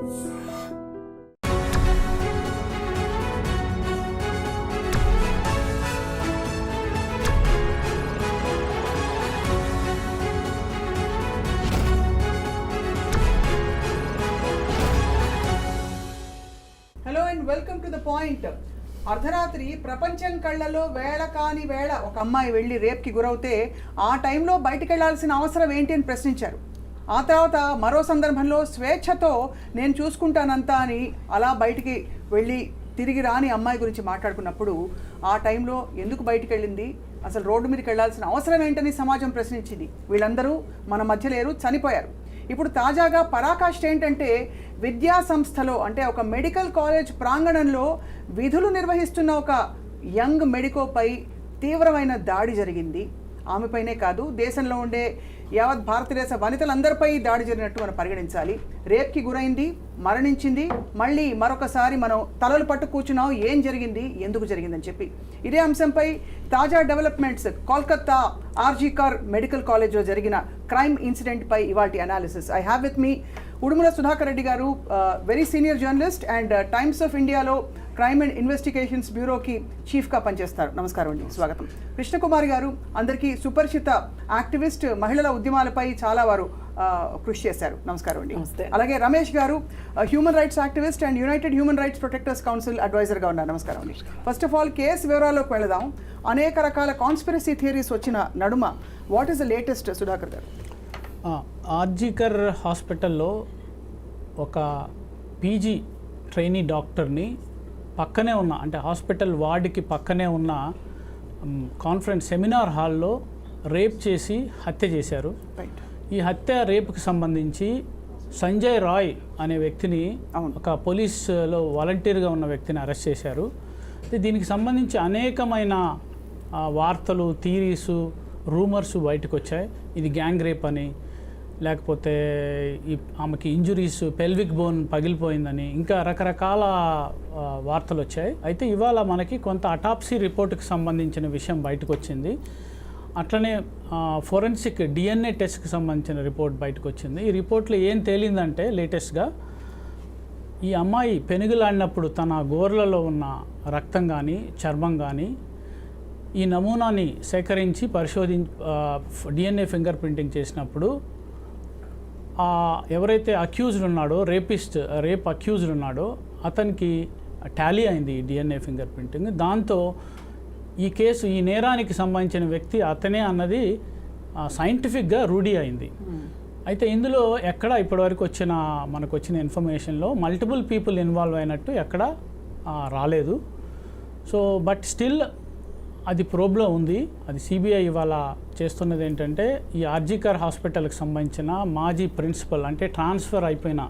Hello and welcome to the point. అర్ధరాత్రి ప్రపంచం కళ్ళలో వేళ కాని వేళ ఒక అమ్మాయి వెళ్ళి రేప్కి గురవుతే ఆ టైంలో బయటికి వెళ్లాల్సిన అవసరం ఏంటి అని ప్రశ్నించారు. ఆ తర్వాత మరో సందర్భంలో స్వేచ్ఛతో నేను చూసుకుంటానంతా అని అలా బయటికి వెళ్ళి తిరిగి రాని అమ్మాయి గురించి మాట్లాడుకున్నప్పుడు ఆ టైంలో ఎందుకు బయటికి వెళ్ళింది, అసలు రోడ్డు మీదకి వెళ్లాల్సిన అవసరం ఏంటని సమాజం ప్రశ్నించింది. వీళ్ళందరూ మన మధ్య లేరు, చనిపోయారు. ఇప్పుడు తాజాగా పరాకాష్ఠ ఏంటంటే విద్యా సంస్థలో అంటే ఒక మెడికల్ కాలేజ్ ప్రాంగణంలో విధులు నిర్వహిస్తున్న ఒక యంగ్ మెడికోపై తీవ్రమైన దాడి జరిగింది. ఆమెపైనే కాదు, దేశంలో ఉండే యావత్ భారతదేశ వనితలందరిపై దాడి జరిగినట్టు మనం పరిగణించాలి. రేప్కి గురైంది, మరణించింది, మళ్ళీ మరొకసారి మనం తలలు పట్టు కూర్చున్నాం ఏం జరిగింది, ఎందుకు జరిగిందని చెప్పి. ఇదే అంశంపై తాజా డెవలప్మెంట్స్, కోల్కతా ఆర్జీ కర్ మెడికల్ కాలేజ్లో జరిగిన క్రైమ్ ఇన్సిడెంట్పై ఇవాల్టి analysis. I have with me Udumala Sudhakar Reddy గారు, very senior journalist and times of ఇండియాలో క్రైమ్ అండ్ ఇన్వెస్టిగేషన్స్ బ్యూరోకి చీఫ్గా పనిచేస్తారు. నమస్కారం అండి, స్వాగతం. కృష్ణకుమారి గారు, అందరికీ సుపరిచిత యాక్టివిస్ట్, మహిళల ఉద్యమాలపై చాలా వారు కృషి చేశారు. నమస్కారం అండి. అలాగే Ramesh garu, human rights activist and united human rights protectors council అడ్వైజర్గా ఉన్నారు. నమస్కారం అండి. ఫస్ట్ ఆఫ్ ఆల్ కేసు వివరాల్లోకి వెళదాం. అనేక రకాల కాన్స్పిరసీ థియరీస్ వచ్చిన నడుమ what is the latest, Sudhakar గారు? ఆర్జీకర్ హాస్పిటల్లో ఒక పీజీ ట్రైనీ డాక్టర్ని పక్కనే ఉన్న, అంటే హాస్పిటల్ వార్డుకి పక్కనే ఉన్న కాన్ఫరెన్స్ సెమినార్ హాల్లో రేప్ చేసి హత్య చేశారు. ఈ హత్య రేపుకి సంబంధించి సంజయ్ రాయ్ అనే వ్యక్తిని, ఒక పోలీసులో వాలంటీర్గా ఉన్న వ్యక్తిని అరెస్ట్ చేశారు. దీనికి సంబంధించి అనేకమైన వార్తలు, థీరీసు, రూమర్స్ బయటకు వచ్చాయి. ఇది గ్యాంగ్ రేప్ అని, లేకపోతే ఆమెకి ఇంజురీస్, పెల్విక్ బోన్ పగిలిపోయిందని, ఇంకా రకరకాల వార్తలు వచ్చాయి. అయితే ఇవాళ మనకి కొంత అటాప్సీ రిపోర్టుకి సంబంధించిన విషయం బయటకు వచ్చింది. అట్లనే ఫోరెన్సిక్ డిఎన్ఏ టెస్ట్కి సంబంధించిన రిపోర్ట్ బయటకు వచ్చింది. ఈ రిపోర్ట్లో ఏం తేలిందంటే లేటెస్ట్గా ఈ అమ్మాయి పెనుగులాడినప్పుడు తన గోర్లలో ఉన్న రక్తం కానీ చర్మం కానీ ఈ నమూనాని సేకరించి డిఎన్ఏ ఫింగర్ ప్రింటింగ్ చేసినప్పుడు ఎవరైతే అక్యూజ్డ్ ఉన్నాడో, రేప్ అక్యూజ్డ్ ఉన్నాడో అతనికి టాలీ అయింది ఈ డిఎన్ఏ ఫింగర్ ప్రింటింగ్. దాంతో ఈ కేసు, ఈ నేరానికి సంబంధించిన వ్యక్తి అతనే అన్నది సైంటిఫిక్గా రూఢీ అయింది. అయితే ఇందులో ఎక్కడ ఇప్పటివరకు మనకు వచ్చిన ఇన్ఫర్మేషన్లో మల్టిపుల్ పీపుల్ ఇన్వాల్వ్ అయినట్టు ఎక్కడ రాలేదు. సో బట్ స్టిల్ అది ప్రోబ్లో ఉంది. అది సిబిఐ ఇవాళ చేస్తున్నది ఏంటంటే ఈ ఆర్జీకర్ హాస్పిటల్కి సంబంధించిన మాజీ ప్రిన్సిపల్, అంటే ట్రాన్స్ఫర్ అయిపోయిన,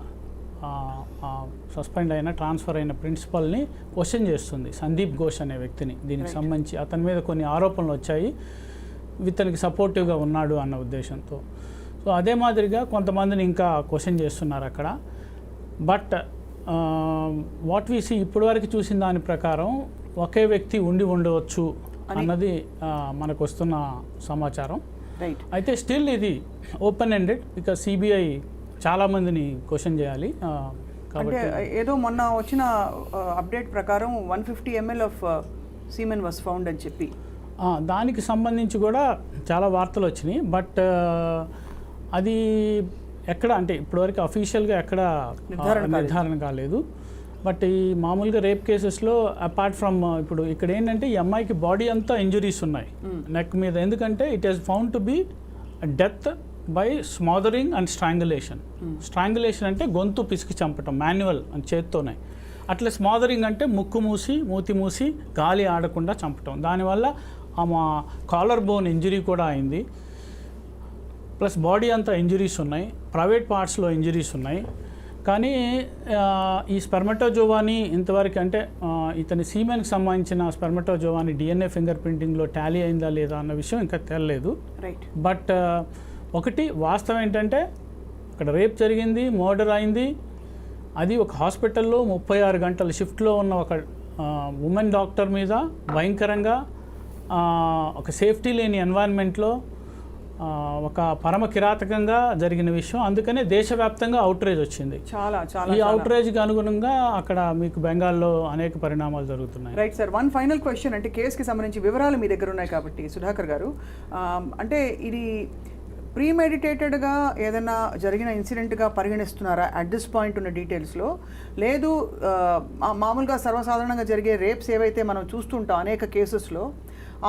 సస్పెండ్ అయిన, ట్రాన్స్ఫర్ అయిన ప్రిన్సిపల్ని క్వశ్చన్ చేస్తుంది, సందీప్ ఘోష్ అనే వ్యక్తిని. దీనికి సంబంధించి అతని మీద కొన్ని ఆరోపణలు వచ్చాయి, ఇతనికి సపోర్టివ్గా ఉన్నాడు అన్న ఉద్దేశంతో. సో అదే మాదిరిగా కొంతమందిని ఇంకా క్వశ్చన్ చేస్తున్నారు అక్కడ. బట్ వాట్ వి సీ, ఇప్పటివరకు చూసిన దాని ప్రకారం ఒకే వ్యక్తి ఉండవచ్చు అన్నది మనకు వస్తున్న సమాచారం. అయితే స్టిల్ ఇది ఓపెన్ ఎండెడ్, ఇక సిబిఐ చాలా మందిని క్వశ్చన్ చేయాలి. కాబట్టి ఏదో మొన్న వచ్చిన అప్డేట్ ప్రకారం 150 ml of semen was found అని చెప్పి దానికి సంబంధించి కూడా చాలా వార్తలు వచ్చినాయి. బట్ అది ఎక్కడ, అంటే ఇప్పటివరకు అఫీషియల్గా ఎక్కడ నిర్ధారణ కాలేదు. బట్ ఈ మామూలుగా రేప్ కేసెస్లో అపార్ట్ ఫ్రమ్, ఇప్పుడు ఇక్కడ ఏంటంటే ఈ అమ్మాయికి బాడీ అంతా ఇంజురీస్ ఉన్నాయి నెక్ మీద. ఎందుకంటే it is found to be death by smothering and strangulation. Strangulation అంటే గొంతు పిసికి చంపటం, మాన్యువల్ అని చేత్తోనే. అట్లా స్మాదరింగ్ అంటే ముక్కు మూసి, మూతి మూసి, గాలి ఆడకుండా చంపటం. దానివల్ల ఆమె కాలర్ బోన్ ఇంజరీ కూడా అయింది. ప్లస్ బాడీ అంతా ఇంజరీస్ ఉన్నాయి, ప్రైవేట్ పార్ట్స్లో ఇంజరీస్ ఉన్నాయి. కానీ ఈ స్పెర్మటోజోవాని ఇంతవరకు, అంటే ఇతని సీమెన్కి సంబంధించిన స్పెర్మటోజోవాని డిఎన్ఏ ఫింగర్ ప్రింటింగ్లో టాలీ అయిందా లేదా అన్న విషయం ఇంకా తెలియలేదు. బట్ ఒకటి వాస్తవం ఏంటంటే అక్కడ రేప్ జరిగింది, మర్డర్ అయింది. అది ఒక హాస్పిటల్లో 36 గంటల షిఫ్ట్లో ఉన్న ఒక ఉమెన్ డాక్టర్ మీద భయంకరంగా ఒక సేఫ్టీ లేని ఎన్వైర్న్మెంట్లో ఒక పరమ కిరాతకంగా జరిగిన విషయం. అందుకనే దేశవ్యాప్తంగా అవుట్రేజ్ వచ్చింది. చాలా చాలా ఈ అవుట్రేజ్కి అనుగుణంగా అక్కడ మీకు బెంగాల్లో అనేక పరిణామాలు జరుగుతున్నాయి. Right sir, one final question. అంటే కేసుకి సంబంధించి వివరాలు మీ దగ్గర ఉన్నాయి కాబట్టి సుధాకర్ గారు, అంటే ఇది ప్రీమెడిటేటెడ్గా ఏదైనా జరిగిన ఇన్సిడెంట్గా పరిగణిస్తున్నారా అట్ దిస్ పాయింట్ ఉన్న డీటెయిల్స్లో? లేదు మామూలుగా సర్వసాధారణంగా జరిగే రేప్స్ ఏవైతే మనం చూస్తుంటాం అనేక కేసెస్లో,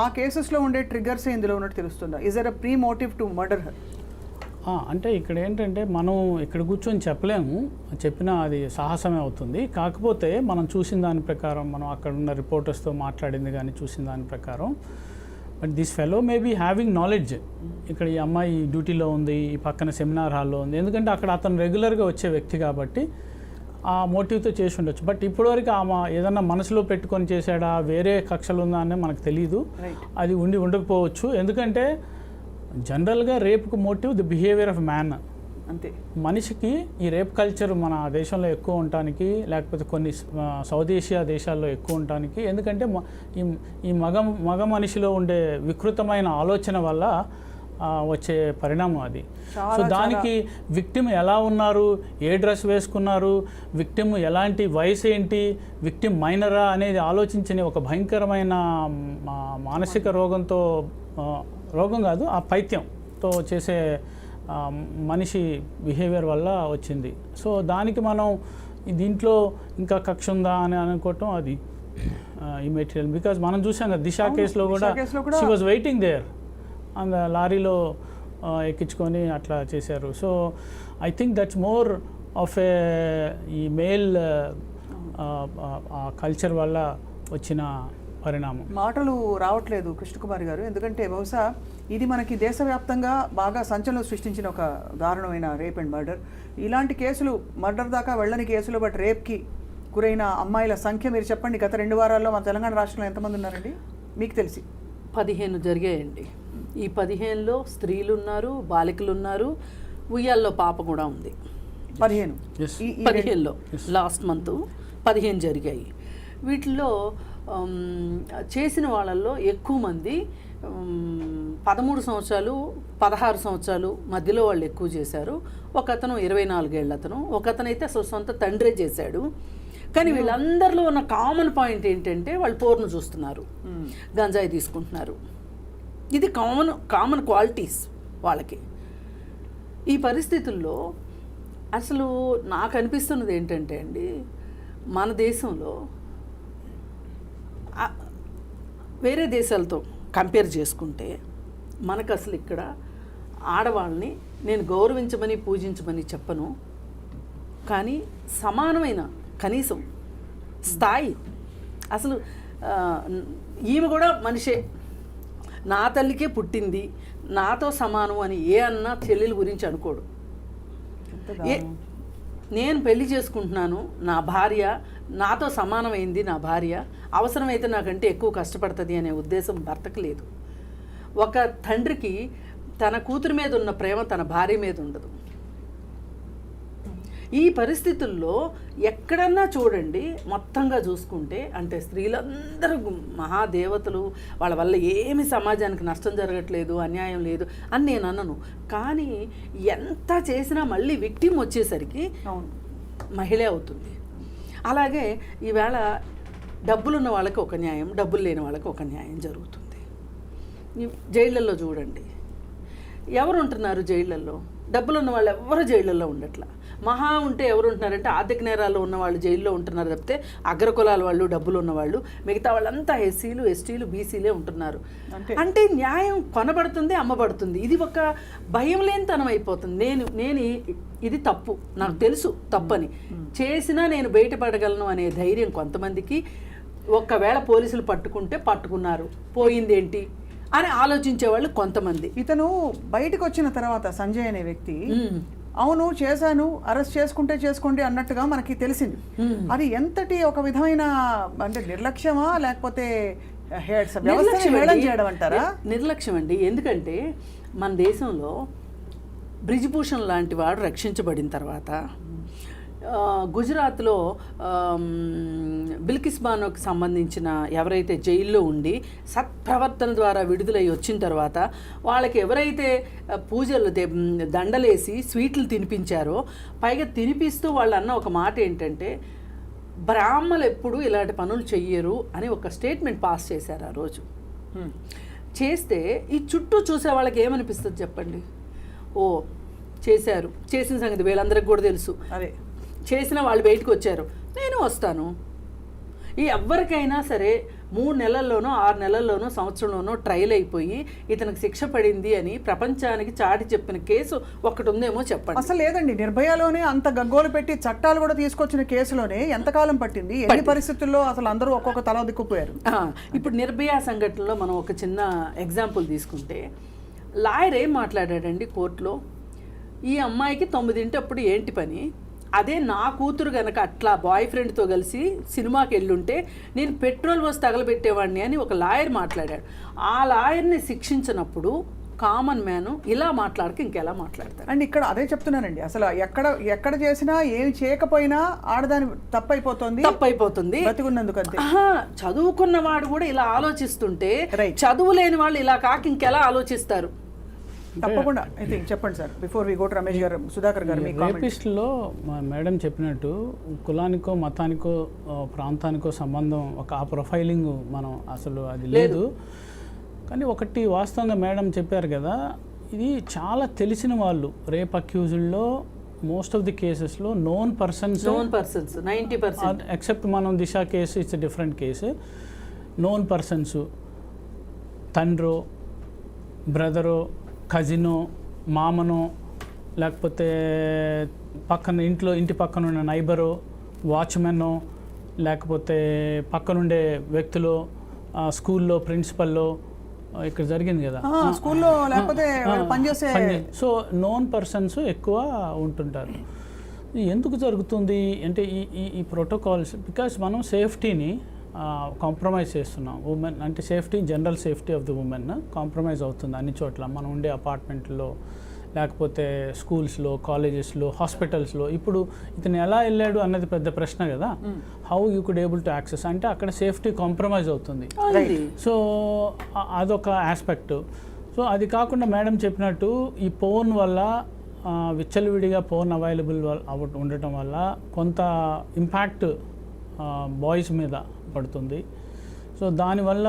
ఆ కేసెస్లో ఉండే ట్రిగ్గర్స్ ఇందులో ఉన్నట్టు తెలుస్తుందా? Is there a pre motive to murder her? అంటే ఇక్కడ ఏంటంటే మనం ఇక్కడ కూర్చొని చెప్పలేము, చెప్పినా అది సాహసమే అవుతుంది. కాకపోతే మనం చూసిన దాని ప్రకారం, మనం అక్కడ ఉన్న రిపోర్టర్స్తో మాట్లాడింది కానీ చూసిన దాని ప్రకారం, but this fellow may be having knowledge. ఇక్కడ ఈ అమ్మాయి డ్యూటీలో ఉంది, ఈ పక్కన సెమినార్ హాల్లో ఉంది, ఎందుకంటే అక్కడ అతను రెగ్యులర్గా వచ్చే వ్యక్తి కాబట్టి ఆ మోటివ్తో చేసి ఉండొచ్చు. బట్ ఇప్పటివరకు ఆమె ఏదన్నా మనసులో పెట్టుకొని చేశాడా, వేరే కక్షలు ఉందా అని మనకు తెలియదు. అది ఉండకపోవచ్చు. ఎందుకంటే జనరల్గా రేప్కు motive the behaviour of man. అంతే. మనిషికి ఈ రేప్ కల్చర్ మన దేశంలో ఎక్కువ ఉండటానికి, లేకపోతే కొన్ని సౌత్ ఏషియా దేశాల్లో ఎక్కువ ఉండటానికి, ఎందుకంటే ఈ మగ మనిషిలో ఉండే వికృతమైన ఆలోచన వల్ల వచ్చే పరిణామం అది. సో దానికి విక్టిమ్ ఎలా ఉన్నారు, ఏ డ్రెస్ వేసుకున్నారు, విక్టిమ్ ఎలాంటి వయసు ఏంటి, విక్టిమ్ మైనరా అనేది ఆలోచించని ఒక భయంకరమైన మానసిక రోగం కాదు, ఆ పైత్యంతో చేసే మనిషి బిహేవియర్ వల్ల వచ్చింది. సో దానికి మనం దీంట్లో ఇంకా కక్ష ఉందా అని అనుకోవటం అది ఇమెటీరియల్. బికాజ్ మనం చూసాం కదా దిశా కేసులో కూడా she was waiting there, and లారీలో ఎక్కించుకొని అట్లా చేశారు. So I think that's more of ఈ మేల్ కల్చర్ వల్ల వచ్చిన పరిణామం. మాటలు రావట్లేదు కృష్ణకుమారి గారు, ఎందుకంటే బహుశా ఇది మనకి దేశవ్యాప్తంగా బాగా సంచలనం సృష్టించిన ఒక దారుణమైన రేప్ అండ్ మర్డర్. ఇలాంటి కేసులు, మర్డర్ దాకా వెళ్ళని కేసులు, బట్ రేప్కి గురైన అమ్మాయిల సంఖ్య మీరు చెప్పండి. గత 2 వారాల్లో మన తెలంగాణ రాష్ట్రంలో ఎంతమంది ఉన్నారండి మీకు తెలిసి? 15 జరిగాయండి. ఈ 15లో స్త్రీలు ఉన్నారు, బాలికలు ఉన్నారు, ఉయ్యాల్లో పాప కూడా ఉంది. 15లో లాస్ట్ మంత్ 15 జరిగాయి. వీటిల్లో చేసిన వాళ్ళల్లో ఎక్కువ మంది 13 సంవత్సరాలు 16 సంవత్సరాలు మధ్యలో వాళ్ళు ఎక్కువ చేశారు. ఒక అతను 24 ఏళ్ళ అతను, ఒక అతను అయితే అసలు సొంత తండ్రే చేశాడు. కానీ వీళ్ళందరిలో ఉన్న కామన్ పాయింట్ ఏంటంటే వాళ్ళు పోర్ను చూస్తున్నారు, గంజాయి తీసుకుంటున్నారు. ఇది కామన్ క్వాలిటీస్ వాళ్ళకి. ఈ పరిస్థితుల్లో అసలు నాకు అనిపిస్తున్నది ఏంటంటే అండి, మన దేశంలో వేరే దేశాలతో కంపేర్ చేసుకుంటే మనకు అసలు ఇక్కడ ఆడవాళ్ళని నేను గౌరవించమని పూజించమని చెప్పను, కానీ సమానమైన కనీసం స్థాయి, అసలు ఈమె కూడా మనిషే, నా తల్లికే పుట్టింది, నాతో సమానం అని ఏ అన్నా చెల్లెల గురించి అనుకోడు. నేను పెళ్లి చేసుకుంటున్నాను, నా భార్య నాతో సమానమైంది, నా భార్య అవసరమైతే నాకంటే ఎక్కువ కష్టపడుతుంది అనే ఉద్దేశం భర్తకు లేదు. ఒక తండ్రికి తన కూతురు మీద ఉన్న ప్రేమ తన భార్య మీద ఉండదు. ఈ పరిస్థితుల్లో ఎక్కడన్నా చూడండి, మొత్తంగా చూసుకుంటే అంటే స్త్రీలందరూ మహాదేవతలు, వాళ్ళ వల్ల ఏమి సమాజానికి నష్టం జరగట్లేదు, అన్యాయం లేదు అని నేను అన్నను. కానీ ఎంత చేసినా మళ్ళీ విక్టిమ్ వచ్చేసరికి మహిళే అవుతుంది. అలాగే ఈవేళ డబ్బులున్న వాళ్ళకి ఒక న్యాయం, డబ్బులు లేని వాళ్ళకి ఒక న్యాయం జరుగుతుంది. జైళ్ళల్లో చూడండి, ఎవరు ఉంటున్నారు జైళ్ళల్లో? డబ్బులున్న వాళ్ళు ఎవరు జైళ్ళల్లో ఉండట్లా. మహా ఉంటే ఎవరు ఉంటున్నారంటే ఆర్థిక నేరాల్లో ఉన్న వాళ్ళు జైల్లో ఉంటున్నారు తప్పితే అగ్రకులాల వాళ్ళు, డబ్బులు ఉన్నవాళ్ళు, మిగతా వాళ్ళంతా ఎస్సీలు, ఎస్టీలు, బీసీలే ఉంటున్నారు. అంటే న్యాయం కొనబడుతుంది, అమ్మబడుతుంది. ఇది ఒక భయం లేనితనం అయిపోతుంది. నేను ఇది తప్పు, నాకు తెలుసు తప్పని, చేసినా నేను బయటపడగలను అనే ధైర్యం కొంతమందికి. ఒక్కవేళ పోలీసులు పట్టుకుంటే పట్టుకున్నారు, పోయిందేంటి అని ఆలోచించేవాళ్ళు కొంతమంది. ఇతను బయటకు వచ్చిన తర్వాత సంజయ్ అనే వ్యక్తి అవును చేశాను, అరెస్ట్ చేసుకుంటే చేసుకోండి అన్నట్టుగా మనకి తెలిసింది. అది ఎంతటి ఒక విధమైన అంటే నిర్లక్ష్యమా, లేకపోతే నిర్లక్ష్యం అండి. ఎందుకంటే మన దేశంలో బ్రిజ్భూషణ్ లాంటి వాడు రక్షించబడిన తర్వాత గుజరాత్లో బిల్కిస్ బానోకి సంబంధించిన ఎవరైతే జైల్లో ఉండి సత్ప్రవర్తన ద్వారా విడుదలై వచ్చిన తర్వాత వాళ్ళకి ఎవరైతే పూజలు దండలేసి స్వీట్లు తినిపించారో, పైగా తినిపిస్తూ వాళ్ళు అన్న ఒక మాట ఏంటంటే బ్రాహ్మలు ఎప్పుడు ఇలాంటి పనులు చెయ్యరు అని ఒక స్టేట్మెంట్ పాస్ చేశారు ఆ రోజు. చేస్తే ఈ చుట్టూ చూసే వాళ్ళకి ఏమనిపిస్తుంది చెప్పండి? ఓ చేశారు, చేసిన సంగతి వీళ్ళందరికీ కూడా తెలుసు, అదే చేసిన వాళ్ళు బయటకు వచ్చారు, నేను వస్తాను. ఈ ఎవరికైనా సరే 3 నెలల్లోనో 6 నెలల్లోనో సంవత్సరంలోనో ట్రయల్ అయిపోయి ఇతనికి శిక్ష పడింది అని ప్రపంచానికి చాటి చెప్పిన కేసు ఒకటి ఉందేమో చెప్పండి. అసలు లేదండి, నిర్భయలోనే అంత గగ్గోలు పెట్టి చట్టాలు కూడా తీసుకొచ్చిన కేసులోనే ఎంతకాలం పట్టింది, ఎన్ని పరిస్థితుల్లో అసలు అందరూ ఒక్కొక్క తల దిక్కుపోయారు. ఇప్పుడు నిర్భయ సంఘటనలో మనం ఒక చిన్న ఎగ్జాంపుల్ తీసుకుంటే, లాయర్ ఏం మాట్లాడాడండి కోర్టులో, ఈ అమ్మాయికి 9 ఏంటి పని, అదే నా కూతురు కనుక అట్లా బాయ్ ఫ్రెండ్తో కలిసి సినిమాకి వెళ్ళుంటే నేను పెట్రోల్ పోసి తగలబెట్టేవాడిని అని ఒక లాయర్ మాట్లాడాడు. ఆ లాయర్ని శిక్షించినప్పుడు కామన్ మ్యాన్ ఇలా మాట్లాడక ఇంకెలా మాట్లాడతారు? అండ్ ఇక్కడ అదే చెప్తున్నానండి, అసలు ఎక్కడ చేసినా ఏమి చేయకపోయినా ఆడదాని తప్పైపోతుంది బతికున్నందుకు. అంతే, చదువుకున్నవాడు కూడా ఇలా ఆలోచిస్తుంటే చదువు లేని వాళ్ళు ఇలా కాక ఇంకెలా ఆలోచిస్తారు? తప్పకుండా. ఐ థింక్ చెప్పండి sir, before we go to Ramesh గారు, సుధాకర్ గారు. రేపిస్ట్లో మేడం చెప్పినట్టు కులానికో మతానికో ప్రాంతానికో సంబంధం, ఆ ప్రొఫైలింగ్ మనం అసలు అది లేదు. కానీ ఒకటి వాస్తవంగా మేడం చెప్పారు కదా, ఇది చాలా తెలిసిన వాళ్ళు రేప్ అక్యూజ్డ్లో మోస్ట్ ఆఫ్ ది కేసెస్లో నోన్ పర్సన్స్ 90%, ఎక్సెప్ట్ మనం Disha case it's different case. Known persons, తండ్రో బ్రదరో కజినో మామనో, లేకపోతే ఇంటి పక్కన ఉన్న నైబరో వాచ్మెన్నో, లేకపోతే పక్కనుండే వ్యక్తులు, స్కూల్లో ప్రిన్సిపల్లో, ఇక్కడ జరిగింది కదా స్కూల్లో, లేకపోతే పనిచేసే. సో నోన్ పర్సన్స్ ఎక్కువ ఉంటుంటారు. ఎందుకు జరుగుతుంది అంటే ఈ ప్రోటోకాల్స్, బికాస్ మనం సేఫ్టీని కాంప్రమైజ్ చేస్తున్నాం. ఉమెన్ అంటే general safety of the women compromise అవుతుంది అన్ని చోట్ల. మనం ఉండే అపార్ట్మెంట్లో, లేకపోతే స్కూల్స్లో, కాలేజెస్లో, హాస్పిటల్స్లో. ఇప్పుడు ఇతను ఎలా వెళ్ళాడు అన్నది పెద్ద ప్రశ్న కదా. How you could able to access అంటే అక్కడ సేఫ్టీ కాంప్రమైజ్ అవుతుంది. సో అదొక ఆస్పెక్ట్. సో అది కాకుండా మేడం చెప్పినట్టు ఈ ఫోన్ వల్ల, విచ్చలవిడిగా ఫోన్ అవైలబుల్ ఉండటం వల్ల కొంత ఇంపాక్ట్ బాయ్స్ మీద పడుతుంది. సో దానివల్ల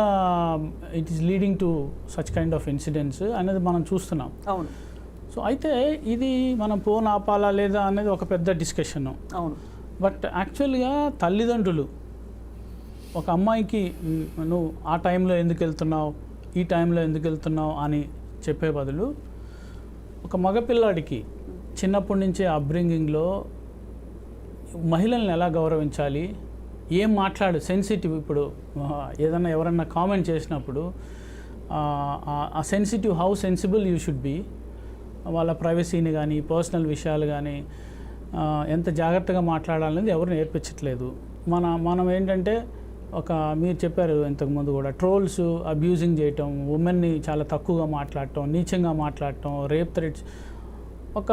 it is leading to such kind of incidents అనేది మనం చూస్తున్నాం. అవును. సో అయితే ఇది మనం ఫోన్ ఆపాలా లేదా అనేది ఒక పెద్ద డిస్కషన్. అవును. బట్ యాక్చువల్గా తల్లిదండ్రులు ఒక అమ్మాయికి నువ్వు ఆ టైంలో ఎందుకు వెళ్తున్నావు, ఈ టైంలో ఎందుకు వెళ్తున్నావు అని చెప్పే బదులు, ఒక మగపిల్లాడికి చిన్నప్పటి నుంచే అప్బ్రింగింగ్లో మహిళల్ని ఎలా గౌరవించాలి, ఏం సెన్సిటివ్. ఇప్పుడు ఏదన్నా ఎవరన్నా కామెంట్ చేసినప్పుడు ఆ sensitive, how sensible you should be, వాళ్ళ ప్రైవసీని కానీ పర్సనల్ విషయాలు కానీ ఎంత జాగ్రత్తగా మాట్లాడాలనేది ఎవరు నేర్పించట్లేదు. మనం ఏంటంటే మీరు చెప్పారు ఇంతకుముందు కూడా, ట్రోల్స్, అబ్యూజింగ్ చేయటం, ఉమెన్ని చాలా తక్కువగా మాట్లాడటం, నీచంగా మాట్లాడటం, రేప్ థ్రెట్స్. ఒక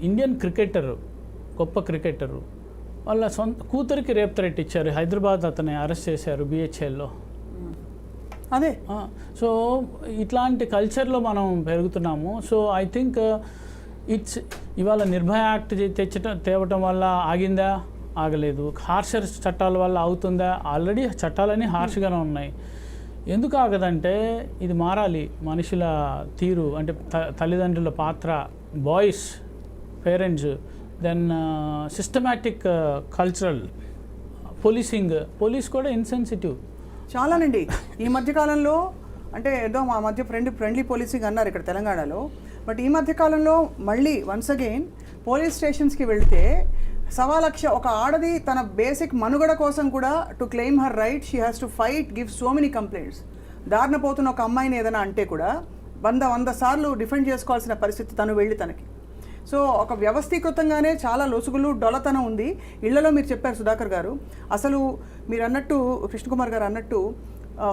ఇండియన్ క్రికెటర్, గొప్ప క్రికెటరు, వాళ్ళ సొంత కూతురికి రేప్ థ్రెట్ ఇచ్చారు. హైదరాబాద్ అతన్ని అరెస్ట్ చేశారు BHLలో. అదే. సో ఇట్లాంటి కల్చర్లో మనం పెరుగుతున్నాము. సో ఐ థింక్ ఇవాళ నిర్భయ యాక్ట్ తేవటం వల్ల ఆగిందా? ఆగలేదు. హార్షర్ చట్టాల వల్ల అవుతుందా? ఆల్రెడీ చట్టాలన్నీ హార్ష్గానే ఉన్నాయి. ఎందుకు ఆగదంటే ఇది మారాలి. మనుషుల తీరు అంటే తల్లిదండ్రుల పాత్ర, boys, parents, then systematic cultural police కూడా ఇన్సెన్సిటివ్ చాలానండి. ఈ మధ్యకాలంలో అంటే ఏదో మా మధ్య ఫ్రెండ్లీ పోలీసింగ్ అన్నారు ఇక్కడ తెలంగాణలో. బట్ ఈ మధ్యకాలంలో మళ్ళీ వన్స్ అగైన్ పోలీస్ స్టేషన్స్కి వెళితే 1,00,000 ఒక ఆడది తన బేసిక్ మనుగడ కోసం కూడా to claim her right she has to fight, give so many complaints. దారిన పోతున్న ఒక అమ్మాయిని ఏదైనా అంటే కూడా 100 సార్లు డిఫెండ్ చేసుకోవాల్సిన పరిస్థితి తను వెళ్ళి తనకి. సో ఒక వ్యవస్థీకృతంగానే చాలా లొసుగులు, డొలతనం ఉంది. ఇళ్లలో మీరు చెప్పారు సుధాకర్ గారు, అసలు మీరు అన్నట్టు, కృష్ణకుమార్ గారు అన్నట్టు,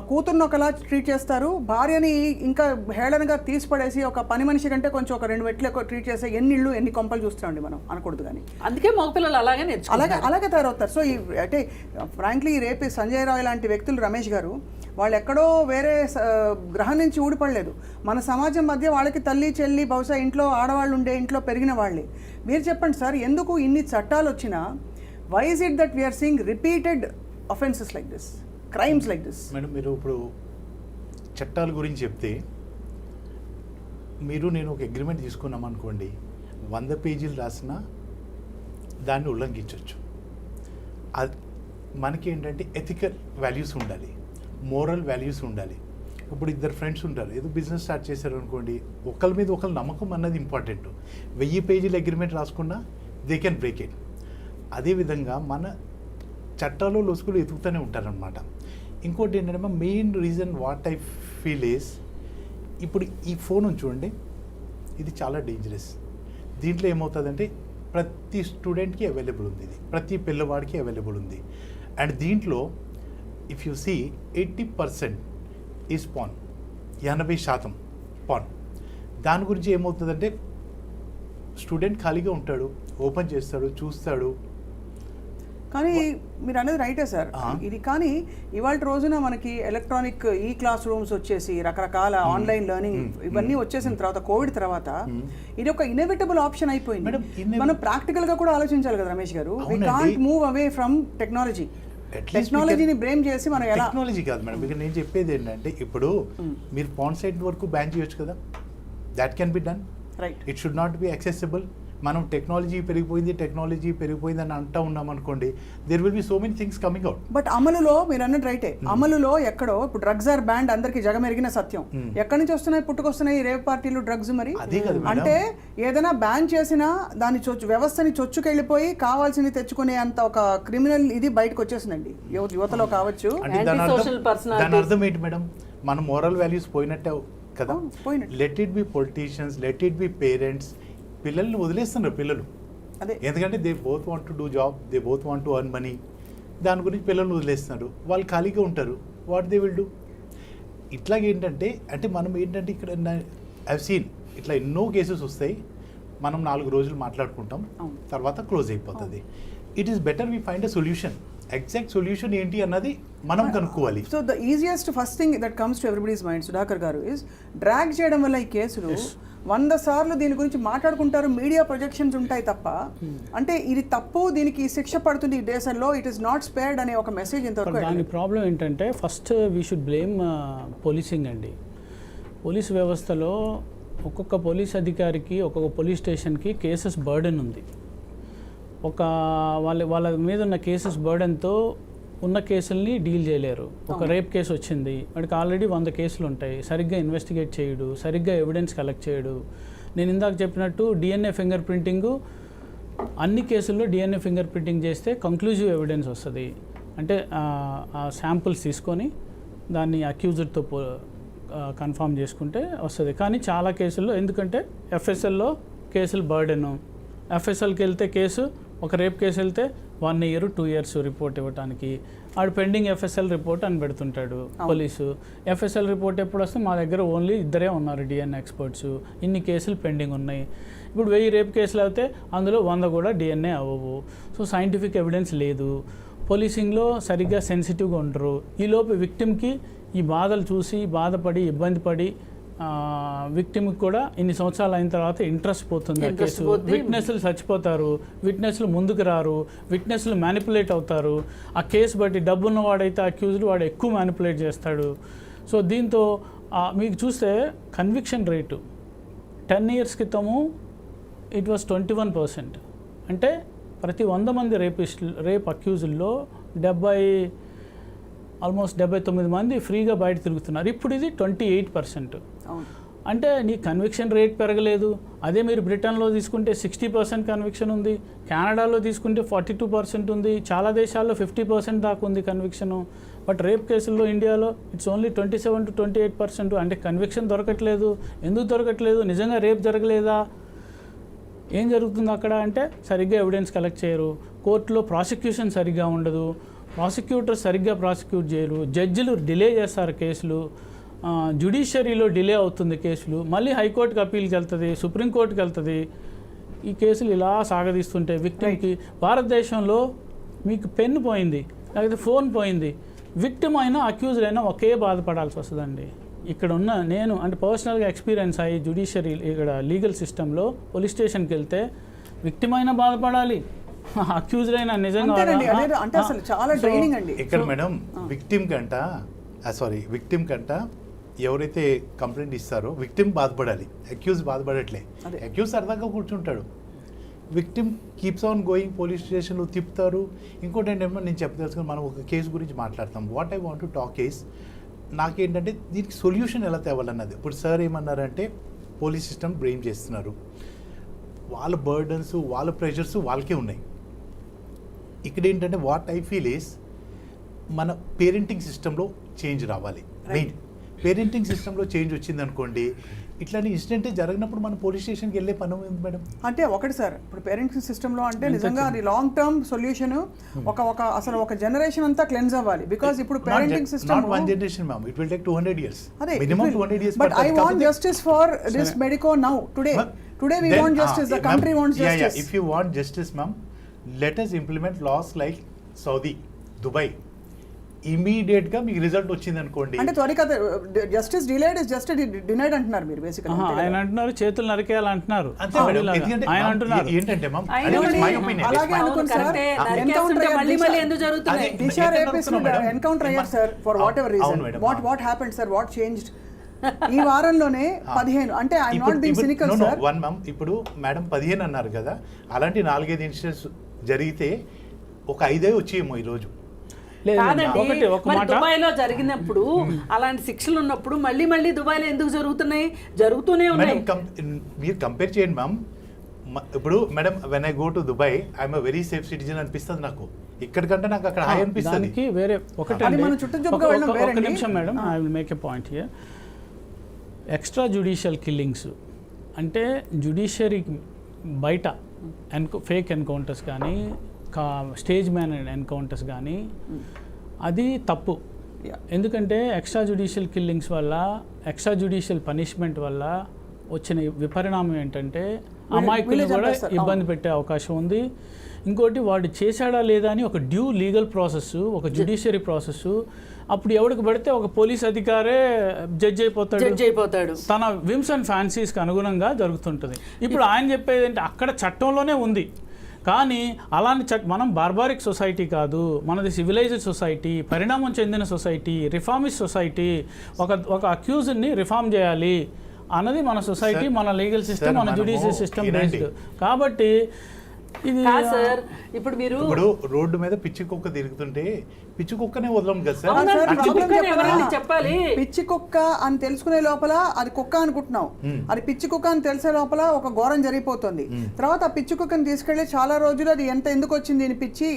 కూతుర్ని ఒకలా ట్రీట్ చేస్తారు, భార్యని ఇంకా హేళనగా తీసిపడేసి ఒక పని మనిషి కంటే కొంచెం ఒక 2 మెట్లు ఎక్కువ ట్రీట్ చేస్తే ఎన్ని ఇళ్ళు ఎన్ని కొంపలు చూస్తామండి మనం అనకూడదు. కానీ అందుకే మగపిల్లలు అలాగే నేర్చుకుంటారు, అలాగే తయారవుతారు. సో ఈ అంటే ఫ్రాంక్లీ ఈ రేపు సంజయ్ రాయ్ లాంటి వ్యక్తులు, రమేష్ గారు, వాళ్ళు ఎక్కడో వేరే గ్రహం నుంచి ఊడిపడలేదు. మన సమాజం మధ్య వాళ్ళకి తల్లి చెల్లి బహుశా ఇంట్లో ఆడవాళ్ళు ఉండే ఇంట్లో పెరిగిన వాళ్ళే. మీరు చెప్పండి సార్, ఎందుకు ఇన్ని చట్టాలు వచ్చినా why is it that we are seeing repeated offences like this, crimes like this? Madam, మీరు ఇప్పుడు చట్టాల గురించి చెప్తే, మీరు నేను ఒక అగ్రిమెంట్ తీసుకున్నాం అనుకోండి, 100 పేజీలు రాసినా దాన్ని ఉల్లంఘించవచ్చు. అది మనకి ఏంటంటే ఎథికల్ వాల్యూస్ ఉండాలి, మోరల్ వాల్యూస్ ఉండాలి. ఇప్పుడు 2 ఫ్రెండ్స్ ఉంటారు, ఏదో బిజినెస్ స్టార్ట్ చేశారు అనుకోండి, ఒకరి మీద ఒకరు నమ్మకం అన్నది ఇంపార్టెంట్. 1000 పేజీల అగ్రిమెంట్ రాసుకున్నా దే కెన్ బ్రేక్ ఇట్. అదేవిధంగా మన చట్టాలు లొసుకులు ఎదుగుతూనే ఉంటారనమాట. ఇంకోటి ఏంటంటే main reason what I feel is, ఇప్పుడు ఈ ఫోన్ చూడండి, ఇది చాలా డేంజరస్. దీంట్లో ఏమవుతుందంటే ప్రతి స్టూడెంట్కి అవైలబుల్ ఉంది, ఇది ప్రతి పిల్లవాడికి అవైలబుల్ ఉంది. అండ్ దీంట్లో if you see 80% is pan, 80% pan. దాని గురించి ఏమవుతుందంటే స్టూడెంట్ ఖాళీగా ఉంటాడు, ఓపెన్ చేస్తాడు, చూస్తాడు. కానీ మీరు అనేది రైటే సార్ ఇది. కానీ ఇవాళ రోజున మనకి ఎలక్ట్రానిక్ ఈ క్లాస్ రూమ్స్ వచ్చేసి రకరకాల ఆన్లైన్ లెర్నింగ్ ఇవన్నీ వచ్చేసిన తర్వాత, కోవిడ్ తర్వాత ఇది ఒక ఇన్ఎవిటబుల్ ఆప్షన్ అయిపోయింది. మనం ప్రాక్టికల్ గా కూడా ఆలోచించాలి కదా Ramesh garu. We can't move away from technology. టెక్నాలజీని బ్రేమ్ చేసి మనం ఎలా? టెక్నాలజీ కాదు మేడం, ఇక్కడ నేను చెప్పేది ఏంటంటే, ఇప్పుడు మీరు పాన్ సైట్ వరకు బ్యాన్ చేయొచ్చు కదా, that can be done. Right, it should not be accessible. మనం టెక్నాలజీ పెరిగిపోయింది అని అంటూ ఉన్నాం అనుకోండి, there will be so many things coming out. But అమలులో మీరు అన్నట్టు రైటే, అమలులో ఎక్కడో ఇప్పుడు డ్రగ్స్ ఆర్ బ్యాండ్, అందరికి జగమెరిగిన సత్యం. ఎక్కడి నుంచి వస్తున్నాయి, పుట్టుకొస్తున్నాయి రేవ్ పార్టీలు, డ్రగ్స్. మరి అంటే ఏదైనా బ్యాన్ చేసినా దాని వ్యవస్థని చొచ్చుకెళ్ళిపోయి కావాల్సింది తెచ్చుకునే అంత ఒక క్రిమినల్ ఇది బయటకు వచ్చేసిందండి యువతలో కావచ్చు. దాని అర్థం ఏంటి మేడం? మన మోరల్ వాల్యూస్ పోయినట్టే కదా. Let it be politicians, let it be parents. పిల్లల్ని వదిలేస్తున్నారు పిల్లలు, అదే ఎందుకంటే they both want to do job, they both want to earn money. దాని గురించి పిల్లల్ని వదిలేస్తున్నారు, వాళ్ళు ఖాళీగా ఉంటారు. What they will do? ఇట్లాగేంటంటే మనం ఏంటంటే ఇక్కడ ఐవ్ సీన్ ఇట్లా ఎన్నో కేసెస్ వస్తాయి, మనం 4 రోజులు మాట్లాడుకుంటాం, తర్వాత క్లోజ్ అయిపోతుంది. It is better we find a solution. Exact solution ఏంటి అన్నది మనం కనుక్కోవాలి. So the easiest first thing that comes to everybody's mind, Sudhakar గారు, ఇస్ డ్రాగ్ చేయడం వల్ల ఈ కేసులు 100 సార్లు దీని గురించి మాట్లాడుకుంటారు, మీడియా ప్రొజెక్షన్స్ ఉంటాయి తప్ప, అంటే ఇది తప్పు, దీనికి శిక్ష పడుతుంది ఈ దేశంలో, ఇట్ ఈస్ నాట్ స్పేర్డ్ అనే ఒక మెసేజ్ ఇంతవరకు. దాని ప్రాబ్లం ఏంటంటే first we should blame policing అండి. పోలీస్ వ్యవస్థలో ఒక్కొక్క పోలీస్ అధికారికి, ఒక్కొక్క పోలీస్ స్టేషన్కి కేసెస్ బర్డెన్ ఉంది. వాళ్ళ మీద ఉన్న కేసెస్ బర్డెన్తో ఉన్న కేసుల్ని డీల్ చేయలేరు. ఒక రేప్ కేసు వచ్చింది, వాడికి ఆల్రెడీ 100 కేసులు ఉంటాయి, సరిగ్గా ఇన్వెస్టిగేట్ చేయడు, సరిగ్గా ఎవిడెన్స్ కలెక్ట్ చేయడు. నేను ఇందాక చెప్పినట్టు డిఎన్ఏ ఫింగర్ ప్రింటింగ్, అన్ని కేసుల్లో డిఎన్ఏ ఫింగర్ ప్రింటింగ్ చేస్తే కంక్లూజివ్ ఎవిడెన్స్ వస్తుంది. అంటే ఆ శాంపుల్స్ తీసుకొని దాన్ని అక్యూజర్తో కన్ఫర్మ్ చేసుకుంటే వస్తుంది. కానీ చాలా కేసుల్లో ఎందుకంటే ఎఫ్ఎస్ఎల్లో కేసులు బర్డెను, ఎఫ్ఎస్ఎల్కి వెళ్తే కేసు, ఒక రేప్ కేసు వెళ్తే 1 year 2 years రిపోర్ట్ ఇవ్వడానికి, ఆడు పెండింగ్ ఎఫ్ఎస్ఎల్ రిపోర్ట్ అని పెడుతుంటాడు పోలీసు. ఎఫ్ఎస్ఎల్ రిపోర్ట్ ఎప్పుడు వస్తే మా దగ్గర ఓన్లీ 2 ఉన్నారు డిఎన్ఏ ఎక్స్పర్ట్స్, ఇన్ని కేసులు పెండింగ్ ఉన్నాయి. ఇప్పుడు 1000 రేప్ కేసులు అయితే అందులో 100 కూడా డిఎన్ఏ అవ్వవు. సో సైంటిఫిక్ ఎవిడెన్స్ లేదు. పోలీసింగ్లో సరిగ్గా సెన్సిటివ్గా ఉండరు. ఈలోపు విక్టిమ్కి ఈ బాధలు చూసి బాధపడి ఇబ్బంది పడి విక్టిమ్కి కూడా ఇన్ని సంవత్సరాలు అయిన తర్వాత ఇంట్రెస్ట్ పోతుంది ఆ కేసు. విట్నెస్లు చచ్చిపోతారు, విట్నెస్లు ముందుకు రారు, విట్నెస్లు మ్యానిపులేట్ అవుతారు. ఆ కేసు బట్టి డబ్బున్న వాడైతే అక్యూజ్డ్ వాడు ఎక్కువ మ్యానిపులేట్ చేస్తాడు. సో దీంతో మీకు చూస్తే కన్విక్షన్ రేటు 10 years క్రితము ఇట్ వాస్ 21%. అంటే ప్రతి 100 మంది రేప్ అక్యూజుల్లో ఆల్మోస్ట్ 79 మంది ఫ్రీగా బయట తిరుగుతున్నారు. ఇప్పుడు ఇది 28%. అంటే నీ కన్విక్షన్ రేట్ పెరగలేదు. అదే మీరు బ్రిటన్లో తీసుకుంటే 60% కన్విక్షన్ ఉంది, కెనడాలో తీసుకుంటే 42% ఉంది, చాలా దేశాల్లో 50% దాకా ఉంది కన్విక్షను. బట్ రేప్ కేసుల్లో ఇండియాలో ఇట్స్ ఓన్లీ 27 to 28%. అంటే కన్విక్షన్ దొరకట్లేదు. ఎందుకు దొరకట్లేదు? నిజంగా రేప్ జరగలేదా? ఏం జరుగుతుంది అక్కడ అంటే సరిగ్గా ఎవిడెన్స్ కలెక్ట్ చేయరు, కోర్టులో ప్రాసిక్యూషన్ సరిగ్గా ఉండదు, ప్రాసిక్యూటర్ సరిగ్గా ప్రాసిక్యూట్ చేయరు, జడ్జిలు డిలే చేస్తారు కేసులు, జ్యుడిషియరీలో డిలే అవుతుంది కేసులు, మళ్ళీ హైకోర్టుకి అప్పీల్కి వెళ్తుంది, సుప్రీంకోర్టుకి వెళ్తుంది. ఈ కేసులు ఇలా సాగదీస్తుంటే విక్టిమ్కి భారతదేశంలో మీకు పెన్ను పోయింది లేకపోతే ఫోన్ పోయింది, విక్టిమ్ అయినా అక్యూజ్డ్ అయినా ఒకే బాధపడాల్సి వస్తుందండి. ఇక్కడ ఉన్న నేను అంటే పర్సనల్గా ఎక్స్పీరియన్స్ అయ్యి జ్యుడిషియరీ ఇక్కడ లీగల్ సిస్టంలో పోలీస్ స్టేషన్కి వెళ్తే విక్టిమ్ అయినా బాధపడాలి, అక్యూజ్డ్ అయినా నిజంగా అంతేనండి, అంటే అసలు చాలా డ్రైనింగ్ అండి. ఇక్కడ మేడం విక్టిమ్ కంట ఎవరైతే కంప్లైంట్ ఇస్తారో విక్టిమ్ బాధపడాలి, అక్యూజ్ బాధపడట్లే. అక్యూజ్ సరదాగా కూర్చుంటాడు, victim keeps on going, police స్టేషన్లో తిప్పుతారు. ఇంకోటి ఏంటంటే నేను చెప్పదలుచుకుని మనం ఒక కేసు గురించి మాట్లాడతాం. What I want to talk is, నాకేంటంటే దీనికి సొల్యూషన్ ఎలా తేవాలన్నది. ఇప్పుడు సార్ ఏమన్నారంటే పోలీస్ సిస్టమ్ బ్లేమ్ చేస్తున్నారు, వాళ్ళ బర్డన్స్ వాళ్ళ ప్రెషర్స్ వాళ్ళకే ఉన్నాయి. ఇక్కడ ఏంటంటే వాట్ ఐ ఫీల్ ఈస్ మన పేరెంటింగ్ సిస్టంలో చేంజ్ రావాలి. మెయిన్ పేరెంటింగ్ సిస్టంలో చేంజ్ వచ్చింది అనుకోండి, ఇట్లాంటి ఇన్సిడెంట్ జరిగినప్పుడు మనం పోలీస్ స్టేషన్కి వెళ్ళే పని ఉంది మేడం. అంటే ఒకటి సార్, ఇప్పుడు పేరెంటింగ్ సిస్టంలో అంటే నిజంగా అది లాంగ్ టర్మ్ సొల్యూషన్, అసలు ఒక జనరేషన్ అంతా క్లెన్స్ అవ్వాలి. బికాజ్ ఇప్పుడు parenting system one generation ma'am, it will take 200 years, అదే minimum 200 years. But I want justice for this medico now today we want justice, the country wants justice. If you want justice ma'am, let us implement laws like Saudi, Dubai. Immediate గా మీకు result వచ్చింది అనుకోండి, అంటే త్వరిత justice delayed is just denied అంటున్నారు మీరు basically. ఆయన అంటున్నారు చేతులు నరికేయాలి అంటున్నారు, అంతే మేడం. ఎందుకంటే ఆయన అంటున్నారు ఏంటంటే మ్యామ్, అలాగే అనుకోండి సార్, దిశా రేపిస్ట్ ఎన్కౌంటర్ అయ్యారు sir for what ever reason. What happened sir, what changed ఈ వారంలోనే 15, అంటే I not being cynical sir. One ma'am, ఇప్పుడు మేడం 15 అన్నారు కదా, అలాంటి 4-5 ఇన్సిడెంట్స్ జరిగితే ఒక 5 వచ్చేమో ఈ రోజు. దుబాయ్ లో జరిగినప్పుడు అలాంటి శిక్షలు ఉన్నప్పుడు మళ్ళీ మళ్ళీ దుబాయ్ లో ఎందుకు జరుగుతూనే ఉన్నాయి. మీరు కంపేర్ చేయండి మ్యామ్. ఇప్పుడు madam when I go to Dubai I'm a very safe citizen అనిపిస్తుంది నాకు, ఇక్కడికంటే నాకు అక్కడ హాయ్ అనిపిస్తుంది. వేరే ఒకటి నిమిషం madam, I will make a point here. Extra judicial killings అంటే జ్యుడిషియరీ బయట ఫేక్ ఎన్కౌంటర్స్ కానీ స్టేజ్ మ్యాన్ ఎన్కౌంటర్స్ కానీ అది తప్పు. ఎందుకంటే ఎక్స్ట్రా జ్యుడిషియల్ కిల్లింగ్స్ వల్ల, ఎక్స్ట్రా జ్యుడిషియల్ పనిష్మెంట్ వల్ల వచ్చిన విపరిణామం ఏంటంటే అమాయకులు కూడా ఇబ్బంది పెట్టే అవకాశం ఉంది. ఇంకోటి వాడు చేశాడా లేదా అని ఒక డ్యూ లీగల్ ప్రాసెస్, ఒక జ్యుడిషియరీ ప్రాసెస్. అప్పుడు ఎవరికి పడితే ఒక పోలీస్ అధికారే జడ్జ్ అయిపోతాడు, తన విమ్స్ అండ్ ఫ్యాన్సీస్కి అనుగుణంగా జరుగుతుంటుంది. ఇప్పుడు ఆయన చెప్పేది ఏంటి, అక్కడ చట్టంలోనే ఉంది కానీ అలాంటి మనం బార్బారిక్ సొసైటీ కాదు, మనది సివిలైజ్డ్ సొసైటీ, పరిణామం చెందిన సొసైటీ, రిఫార్మిస్ట్ సొసైటీ. ఒక అక్యూజ్ని రిఫార్మ్ చేయాలి అన్నది మన సొసైటీ, మన లీగల్ సిస్టమ్, మన జ్యుడిషియల్ సిస్టమ్ బేస్డ్. కాబట్టి ఇది సార్ ఇప్పుడు మీరు రోడ్డు మీద పిచ్చి కుక్క తిరుగుతుంటే పిచ్చి కుక్కనే వదలం కదా సార్. చెప్పాలి పిచ్చి కుక్క అని తెలుసుకునే లోపల అది కుక్క అనుకుంటున్నాం, అది పిచ్చి కుక్క అని తెలిసే లోపల ఒక ఘోరం జరిగిపోతుంది. తర్వాత ఆ పిచ్చి కుక్కని తీసుకెళ్లి చాలా రోజులు అది ఎందుకు వచ్చింది,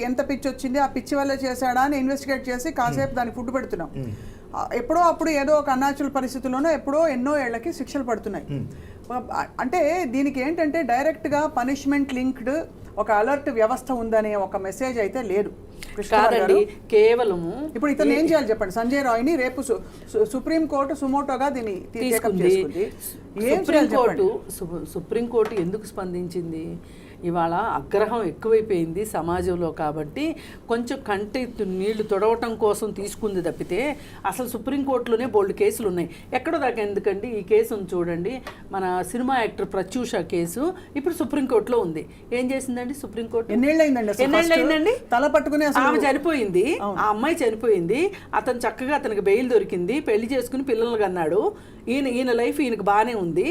ఎంత పిచ్చి వచ్చింది, ఆ పిచ్చి వల్ల చేశాడా అని ఇన్వెస్టిగేట్ చేసి కాసేపు దానికి ఫుడ్ పెడుతున్నాం. ఎప్పుడో అప్పుడు ఏదో ఒక అన్యాచురల్ పరిస్థితుల్లోనో ఎప్పుడో ఎన్నో ఏళ్లకి శిక్షలు పడుతున్నాయి. అంటే దీనికి ఏంటంటే డైరెక్ట్గా పనిష్మెంట్ లింక్డ్ ఒక అలర్ట్ వ్యవస్థ ఉందనే ఒక మెసేజ్ అయితే లేదు. కాదండి, కేవలము ఇప్పుడు ఇతను ఏం చేయాలి చెప్పండి. సంజయ్ రాయ్ని రేపు సుప్రీంకోర్టు సుమోటోగా దీన్ని తీసుకుంది. సుప్రీంకోర్టు ఎందుకు స్పందించింది? ఇవాళ ఆగ్రహం ఎక్కువైపోయింది సమాజంలో కాబట్టి కొంచెం కంటి నీళ్లు తొడవటం కోసం తీసుకుంది తప్పితే అసలు సుప్రీంకోర్టులోనే బోల్డ్ కేసులు ఉన్నాయి. ఎక్కడో దాకా ఎందుకండి, ఈ కేసును చూడండి, మన సినిమా యాక్టర్ ప్రత్యూష కేసు ఇప్పుడు సుప్రీంకోర్టులో ఉంది. ఏం చేసిందండి సుప్రీంకోర్టు? ఎన్నేళ్ళైందండి? తల పట్టుకుని ఆమె చనిపోయింది, ఆ అమ్మాయి చనిపోయింది, అతను చక్కగా అతనికి బెయిల్ దొరికింది, పెళ్లి చేసుకుని పిల్లలు కన్నాడు. ఈయన లైఫ్ ఈయనకు బాగానే ఉంది.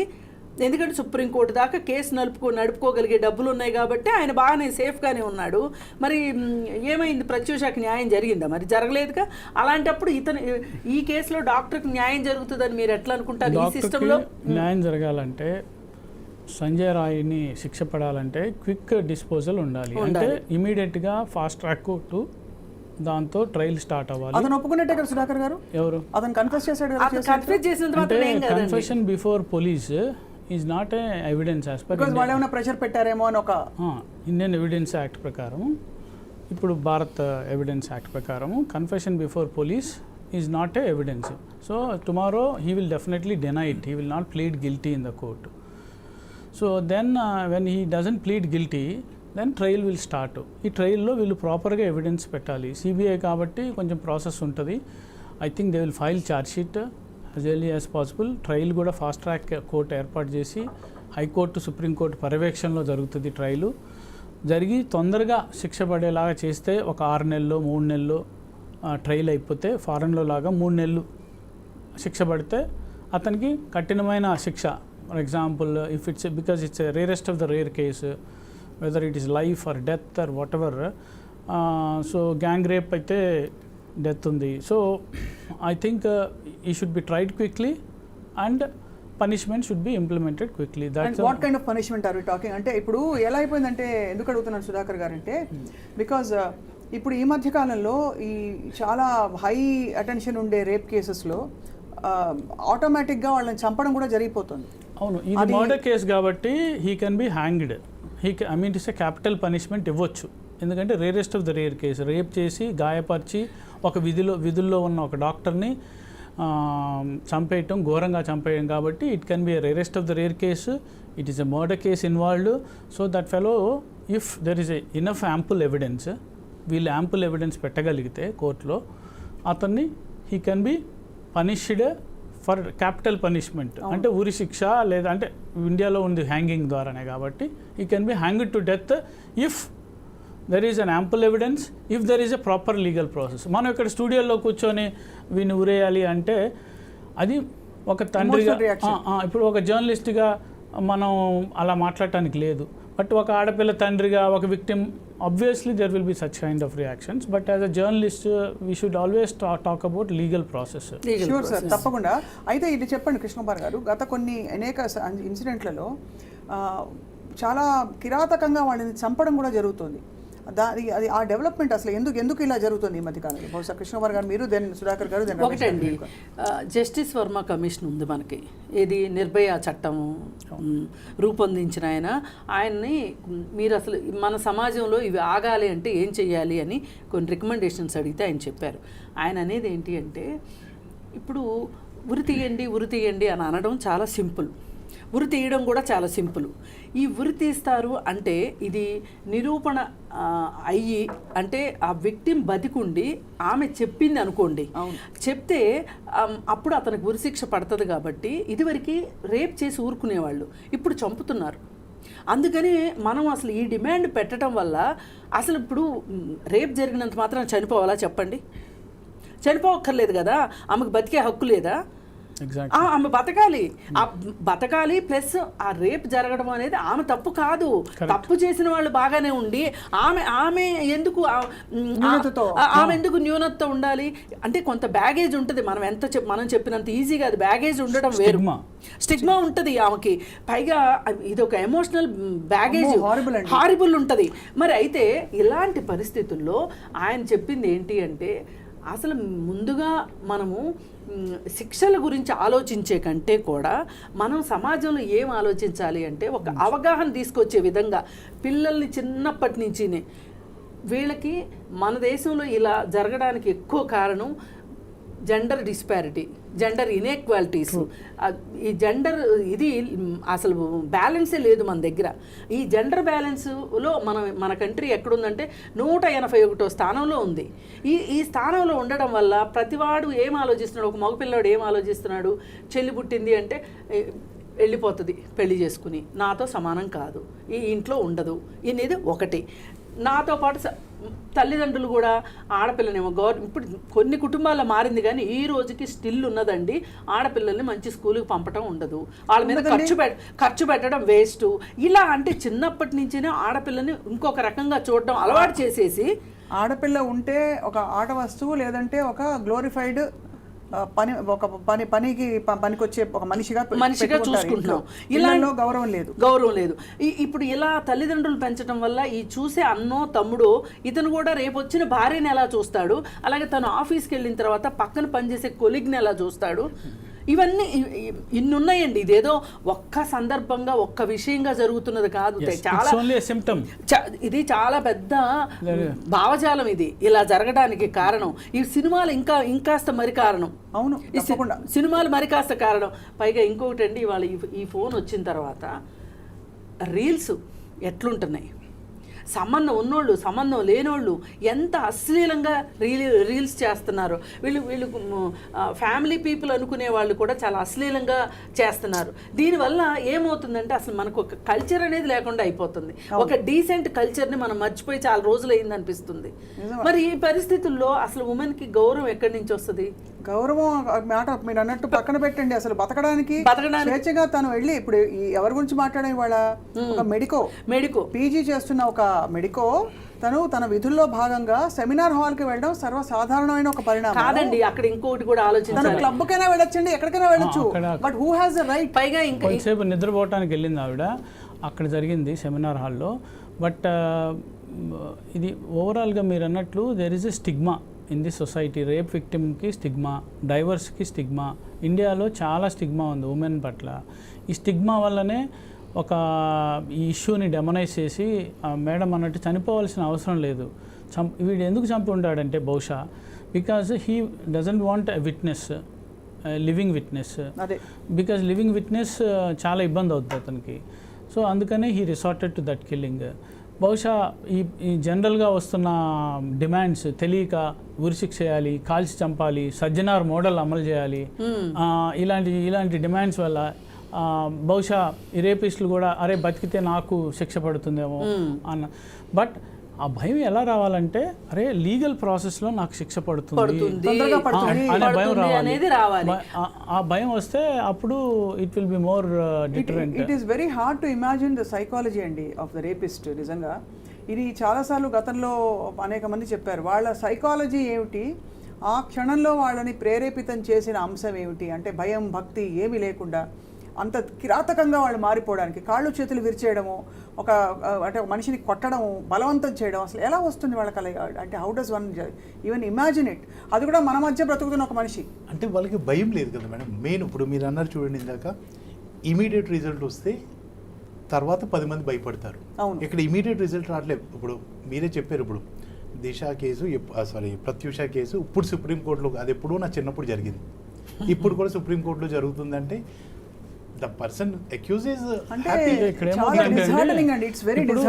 ఎందుకంటే సుప్రీంకోర్టు దాకా కేసు నడుపుకోగలిగే డబ్బులు ఉన్నాయి కాబట్టి ఆయన బాగానే సేఫ్గానే ఉన్నాడు. మరి ఏమైంది, ప్రత్యూషకి న్యాయం జరిగిందా? మరి జరగలేదుగా. అలాంటప్పుడు ఈ కేసులో డాక్టర్కి న్యాయం జరుగుతుందని మీరు ఎట్లా అనుకుంటారు? ఈ సిస్టంలో న్యాయం జరగాలంటే సంజయ్ రాయ్ని శిక్ష పడాలంటే క్విక్ డిస్పోజల్ ఉండాలి. అంటే ఇమీడియట్గా ఫాస్ట్ ట్రాక్ కోర్టు దాంతో ట్రయల్ స్టార్ట్ అవ్వాలి. అతను ఒప్పుకున్నట్టే కదా సుధాకర్ గారు, ఎవరు అతను కన్ఫెస్ చేశాడు. Confession before police is not a evidence as per వాళ్ళు ఏమైనా ప్రెషర్ పెట్టారేమో అని ఒక ఇండియన్ ఎవిడెన్స్ యాక్ట్ ప్రకారం ఇప్పుడు భారత్ ఎవిడెన్స్ యాక్ట్ ప్రకారము confession before police is not a evidence. So tomorrow he will definitely deny it, he will not plead guilty in the court. So then when he doesn't plead guilty then trial will start. ఈ ట్రయల్లో వీళ్ళు ప్రాపర్గా evidence పెట్టాలి. CBI కాబట్టి కొంచెం process ఉంటుంది. I think they will file charge sheet as early as possible. Trial కూడా fast track court ఏర్పాటు చేసి హైకోర్టు సుప్రీంకోర్టు పర్యవేక్షణలో జరుగుతుంది. ట్రయలు జరిగి తొందరగా శిక్ష పడేలాగా చేస్తే ఒక 6 నెలలు 3 నెలలు ట్రయల్ అయిపోతే, ఫారెన్లో లాగా 3 నెలలు శిక్ష పడితే అతనికి కఠినమైన శిక్ష. For example if it's because it's rarest of the rare case, whether it is life or death or whatever. So gang rape అయితే డెత్ ఉంది. So I think he should be tried quickly and punishment should be implemented quickly. And what kind of punishment are we talking? అంటే ఇప్పుడు ఎలా అయిపోయిందంటే, ఎందుకు అడుగుతున్నాను సుధాకర్ గారు అంటే, బికాజ్ ఇప్పుడు ఈ మధ్య కాలంలో ఈ చాలా హై అటెన్షన్ ఉండే రేప్ కేసెస్లో ఆటోమేటిక్గా వాళ్ళని చంపడం కూడా జరిగిపోతుంది. అవును, ఇది మర్డర్ కేసు కాబట్టి he can be hanged. I mean it's a capital punishment ఇవ్వచ్చు. ఎందుకంటే rarest of the rare case, rape చేసి గాయపరిచి ఒక విధుల్లో ఉన్న ఒక డాక్టర్ని చంపేయటం, ఘోరంగా చంపేయడం కాబట్టి it can be rarest of the rare case. It is a murder case involved. So that fellow if there is a enough ample evidence, వీళ్ళు యాంపుల్ ఎవిడెన్స్ పెట్టగలిగితే కోర్టులో, అతన్ని he can be punished for capital punishment. అంటే ఉరి శిక్ష, లేదా అంటే ఇండియాలో ఉంది hanging ద్వారానే కాబట్టి he can be hanged to death if there is an ample evidence, if there is a proper legal process. మనం ఇక్కడ స్టూడియోలో కూర్చొని వీని ఉరేయాలి అంటే అది ఒక తండ్రిగా, ఇప్పుడు ఒక జర్నలిస్ట్గా మనం అలా మాట్లాడటానికి లేదు. బట్ ఒక ఆడపిల్ల తండ్రిగా, ఒక victim, obviously there will be such kind of reactions, but as a journalist we should always talk about legal process. Sure sir, తప్పకుండా. అయితే ఇది చెప్పండి కృష్ణకుమార్ గారు, గత కొన్ని అనేక ఇన్సిడెంట్లలో చాలా కిరాతకంగా వాళ్ళని చంపడం కూడా జరుగుతుంది. అది ఆ డెవలప్మెంట్ అసలు ఎందుకు ఇలా జరుగుతుంది ఈ మధ్యకాలంలో? బహుశా కృష్ణకుమార్ గారు మీరు, దెన్ సుధాకర్ గారు, దెన్ ఒకటండి, జస్టిస్ వర్మ కమిషన్ ఉంది మనకి. ఇది నిర్భయ చట్టము రూపొందించిన ఆయన్ని మీరు అసలు మన సమాజంలో ఇవి ఆగాలి అంటే ఏం చెయ్యాలి అని కొన్ని రికమెండేషన్స్ అడిగితే ఆయన చెప్పారు. ఆయన అనేది ఏంటి అంటే, ఇప్పుడు ఉరి తీయండి అని అనడం చాలా సింపుల్, ఉరి తీయడం కూడా చాలా సింపుల్. ఈ ఉరి తీస్తారు అంటే ఇది నిరూపణ అయ్యి, అంటే ఆ విక్టిమ్ బతికుండి ఆమె చెప్పింది అనుకోండి, చెప్తే అప్పుడు అతనికి ఉరిశిక్ష పడుతుంది. కాబట్టి ఇదివరకు రేప్ చేసి ఊరుకునేవాళ్ళు, ఇప్పుడు చంపుతున్నారు. అందుకని మనం అసలు ఈ డిమాండ్ పెట్టడం వల్ల అసలు ఇప్పుడు రేప్ జరిగినంత మాత్రం చనిపోవాలా చెప్పండి? చనిపోవక్కర్లేదు కదా, ఆమెకు బతికే హక్కు లేదా? ఆమె బతకాలి. ప్లస్ ఆ రేప్ జరగడం అనేది ఆమె తప్పు కాదు. తప్పు చేసిన వాళ్ళు బాగానే ఉండి ఆమె ఎందుకు న్యూనతతో ఉండాలి? అంటే కొంత బ్యాగేజ్ ఉంటుంది. మనం చెప్పినంత ఈజీగా అది బ్యాగేజ్ ఉండడం వేరు, స్టిగ్మా ఉంటుంది ఆమెకి. పైగా ఇది ఒక ఎమోషనల్ బ్యాగేజ్, హారిబుల్ ఉంటుంది. మరి అయితే ఇలాంటి పరిస్థితుల్లో ఆయన చెప్పింది ఏంటి అంటే, అసలు ముందుగా మనము శిక్షల గురించి ఆలోచించే కంటే కూడా మనం సమాజంలో ఏం ఆలోచించాలి అంటే, ఒక అవగాహన తీసుకొచ్చే విధంగా పిల్లల్ని చిన్నప్పటి నుంచినే వీళ్ళకి మన దేశంలో ఇలా జరగడానికి ఎక్కువ కారణం జెండర్ డిస్పారిటీ, జెండర్ ఇన్ఈక్వాలిటీస్. ఈ జెండర్ ఇది అసలు బ్యాలెన్సే లేదు మన దగ్గర. ఈ జెండర్ బ్యాలెన్స్లో మన కంట్రీ ఎక్కడుందంటే 181వ స్థానంలో ఉంది. ఈ స్థానంలో ఉండడం వల్ల ప్రతివాడు ఏం ఆలోచిస్తున్నాడు, ఒక మగపిల్లాడు ఏం ఆలోచిస్తున్నాడు, చెల్లి పుట్టింది అంటే వెళ్ళిపోతుంది పెళ్లి చేసుకుని, నాతో సమానం కాదు, ఈ ఇంట్లో ఉండదు అనేది ఒకటి. నాతో పాటు తల్లిదండ్రులు కూడా ఆడపిల్లనేమో ఇప్పుడు కొన్ని కుటుంబాల్లో మారింది, కానీ ఈ రోజుకి స్టిల్ ఉన్నదండి, ఆడపిల్లల్ని మంచి స్కూల్కి పంపటం ఉండదు, వాళ్ళ మీద ఖర్చు పెట్టడం వేస్ట్. ఇలా అంటే చిన్నప్పటి నుంచినే ఆడపిల్లని ఇంకొక రకంగా చూడడం అలవాటు చేసేసి, ఆడపిల్ల ఉంటే ఒక ఆట వస్తువు, లేదంటే ఒక గ్లోరిఫైడ్ పనికి పనికొచ్చే ఒక మనిషిగా చూసుకుంటున్నాం. ఇలా గౌరవం లేదు. ఇప్పుడు ఇలా తల్లిదండ్రులు పెంచడం వల్ల ఈ చూసే అన్నో తమ్ముడో ఇతను కూడా రేపు వచ్చిన భార్యని ఎలా చూస్తాడు, అలాగే తను ఆఫీస్కి వెళ్ళిన తర్వాత పక్కన పనిచేసే కొలీగ్ని ఎలా చూస్తాడు, ఇవన్నీ ఇన్ని ఉన్నాయండి. ఇదేదో ఒక్క సందర్భంగా ఒక్క విషయంగా జరుగుతున్నది కాదు. చాలా సిమ్టమ్, ఇది చాలా పెద్ద భావజాలం. ఇది ఇలా జరగడానికి కారణం ఈ సినిమాలు, ఇంకాస్త మరి కారణం. అవును, సినిమాలు మరి కాస్త కారణం. పైగా ఇంకొకటి అండి, ఇవాళ ఈ ఫోన్ వచ్చిన తర్వాత రీల్స్ ఎట్లుంటున్నాయి, సంబంధం ఉన్నోళ్ళు సంబంధం లేనోళ్ళు ఎంత అశ్లీలంగా రీల్స్ చేస్తున్నారు. వీళ్ళు ఫ్యామిలీ పీపుల్ అనుకునే వాళ్ళు కూడా చాలా అశ్లీలంగా చేస్తున్నారు. దీనివల్ల ఏమవుతుందంటే అసలు మనకు ఒక కల్చర్ అనేది లేకుండా అయిపోతుంది. ఒక డీసెంట్ కల్చర్ని మనం మర్చిపోయి చాలా రోజులు అయింది అనిపిస్తుంది. మరి ఈ పరిస్థితుల్లో అసలు ఉమెన్కి గౌరవం ఎక్కడి నుంచి వస్తుంది? గౌరవం మాట మీరు అన్నట్టు పక్కన పెట్టండి. అసలు బతకడానికి స్వేచ్ఛగా తను వెళ్ళి, ఇప్పుడు ఎవరి గురించి మాట్లాడే వాళ్ళ ఒక మెడికో పీజీ చేస్తున్న ఒక మెడికో తన విధుల్లో భాగంగా సెమినార్ హాల్ కి వెళ్ళడం సర్వసాధారణమైన ఒక పరిణామం కాదండి. అక్కడ ఇంకోటి కూడా ఆలోచించాలి. క్లబ్ కైనా వెళ్ళొచ్చండి, ఎక్కడికైనా వెళ్ళొచ్చు, but who has the right? పైగా ఇంకొంతసేపు నిద్రపోవటానికి వెళ్ళింది ఆవిడ, అక్కడ జరిగింది సెమినార్ హాల్లో. బట్ ఇది ఓవరాల్గా మీరు అన్నట్లు there is a stigma in the society. Rape విక్టిమ్కి స్టిగ్మా, డైవర్స్కి స్టిగ్మా. ఇండియాలో చాలా స్టిగ్మా ఉంది ఉమెన్ పట్ల. ఈ స్టిగ్మా వల్లనే ఒక ఈ ఇష్యూని డెమనైజ్ చేసి మేడం అన్నట్టు చనిపోవాల్సిన అవసరం లేదు. వీడు ఎందుకు చంపి ఉంటాడంటే బహుశా because he doesn't want a witness, living witness. Because living witness చాలా ఇబ్బంది అవుతుంది అతనికి. సో అందుకనే he resorted to that killing. బహుశా ఈ జనరల్గా వస్తున్న డిమాండ్స్ తెలియక ఉరిశిక్ష చేయాలి, కాల్చి చంపాలి, సజ్జనార్ మోడల్ అమలు చేయాలి, ఇలాంటి డిమాండ్స్ వల్ల బహుశా ఈ రేపిస్టులు కూడా అరే బతికితే నాకు శిక్ష పడుతుందేమో అన్న. బట్ ఆ భయం ఎలా రావాలంటే అరే లీగల్ ప్రాసెస్లో నాకు శిక్ష పడుతుంది అనే భయం రావాలి. ఆ భయం వస్తే అప్పుడు it will be more different. It is very hard to imagine the psychology అండి ఆఫ్ ద రేపిస్ట్. నిజంగా ఇది చాలాసార్లు గతంలో అనేక మంది చెప్పారు. వాళ్ళ సైకాలజీ ఏమిటి, ఆ క్షణంలో వాళ్ళని ప్రేరేపితం చేసిన అంశం ఏమిటి అంటే భయం భక్తి ఏమీ లేకుండా అంత కిరాతకంగా వాళ్ళు మారిపోవడానికి కాళ్ళు చేతులు విరిచేయడము, అంటే ఒక మనిషిని కొట్టడము, బలవంతం చేయడం అసలు ఎలా వస్తుంది వాళ్ళకి? అంటే how does one even imagine it? అది కూడా మన మధ్య బ్రతుకుతున్న ఒక మనిషి. అంటే వాళ్ళకి భయం లేదు కదా మేడం. మెయిన్ ఇప్పుడు మీరు అన్నారు చూడండి ఇందాక, ఇమీడియట్ రిజల్ట్ వస్తే తర్వాత 10 మంది భయపడతారు. ఇక్కడ ఇమీడియట్ రిజల్ట్ రావట్లేదు. ఇప్పుడు మీరే చెప్పారు, ఇప్పుడు దిశ కేసు, ప్రత్యూష కేసు ఇప్పుడు సుప్రీంకోర్టులో, అది ఎప్పుడూ నా చిన్నప్పుడు జరిగింది, ఇప్పుడు కూడా సుప్రీంకోర్టులో జరుగుతుందంటే the person accused is happy.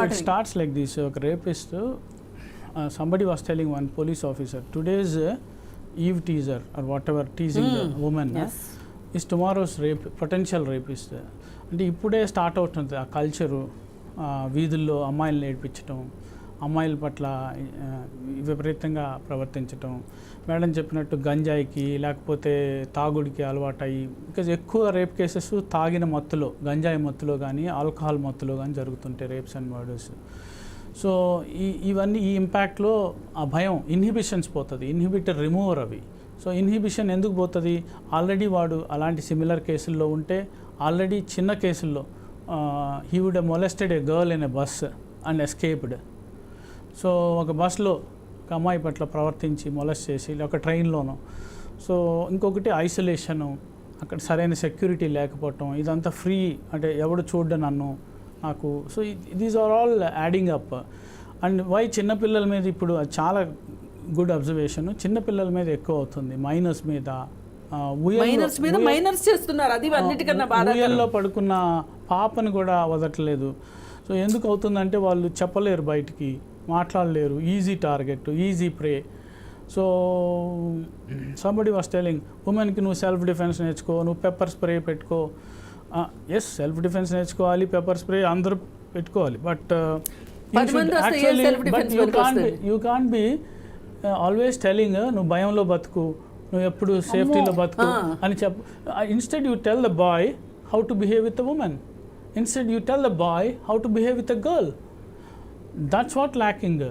It starts like this. A rapist, somebody was telling one police officer, today's eve teaser or whatever teasing the woman is tomorrow's potential rapist. అంటే ఇప్పుడే స్టార్ట్ అవుతుంది ఆ కల్చరు. వీధుల్లో అమ్మాయిలను ఏడిపించడం, అమ్మాయిల పట్ల విపరీతంగా ప్రవర్తించటం, madam చెప్పినట్టు గంజాయికి లేకపోతే తాగుడికి అలవాటయ్యి. బికాజ్ ఎక్కువ రేప్ కేసెస్ తాగిన మత్తులో, గంజాయి మత్తులో కానీ ఆల్కహాల్ మత్తులో కానీ జరుగుతుంటాయి రేప్స్ అండ్ మర్డర్స్. సో ఇవన్నీ ఈ ఇంపాక్ట్లో ఆ భయం, ఇన్హిబిషన్స్ పోతుంది, ఇన్హిబిటర్ రిమూవర్ అవి. సో ఇన్హిబిషన్ ఎందుకు పోతుంది? ఆల్రెడీ వాడు అలాంటి సిమిలర్ కేసుల్లో ఉంటే, ఆల్రెడీ చిన్న కేసుల్లో he would molested a girl in a bus and escaped. So ఒక బస్లో ఒక అమ్మాయి పట్ల ప్రవర్తించి మొలెస్ట్ చేసి, ఒక ట్రైన్లోనూ. సో ఇంకొకటి ఐసోలేషను, అక్కడ సరైన సెక్యూరిటీ లేకపోవటం, ఇదంతా ఫ్రీ అంటే ఎవడు చూడ్డ నన్ను నాకు. So these are all adding up. And why చిన్నపిల్లల మీద ఇప్పుడు చాలా గుడ్ అబ్జర్వేషన్, చిన్నపిల్లల మీద ఎక్కువ అవుతుంది, మైనర్స్ మీద. ఊయల్లో పడుకున్న పాపని కూడా వదలట్లేదు. సో ఎందుకు అవుతుందంటే వాళ్ళు చెప్పలేరు, బయటికి మాట్లాడలేరు, easy target, easy pray. So somebody was telling, ఉమెన్కి నువ్వు సెల్ఫ్ డిఫెన్స్ నేర్చుకో, నువ్వు పెప్పర్ స్ప్రే పెట్టుకో. ఎస్, సెల్ఫ్ డిఫెన్స్ నేర్చుకోవాలి, పెప్పర్ స్ప్రే అందరూ పెట్టుకోవాలి. But you can't be always telling నువ్వు భయంలో బతుకు, నువ్వు ఎప్పుడు సేఫ్టీలో బతుకు అని చెప్పు. Instead you tell the boy how to behave with the women. Instead you tell the boy how to behave with a girl. That's what lacking.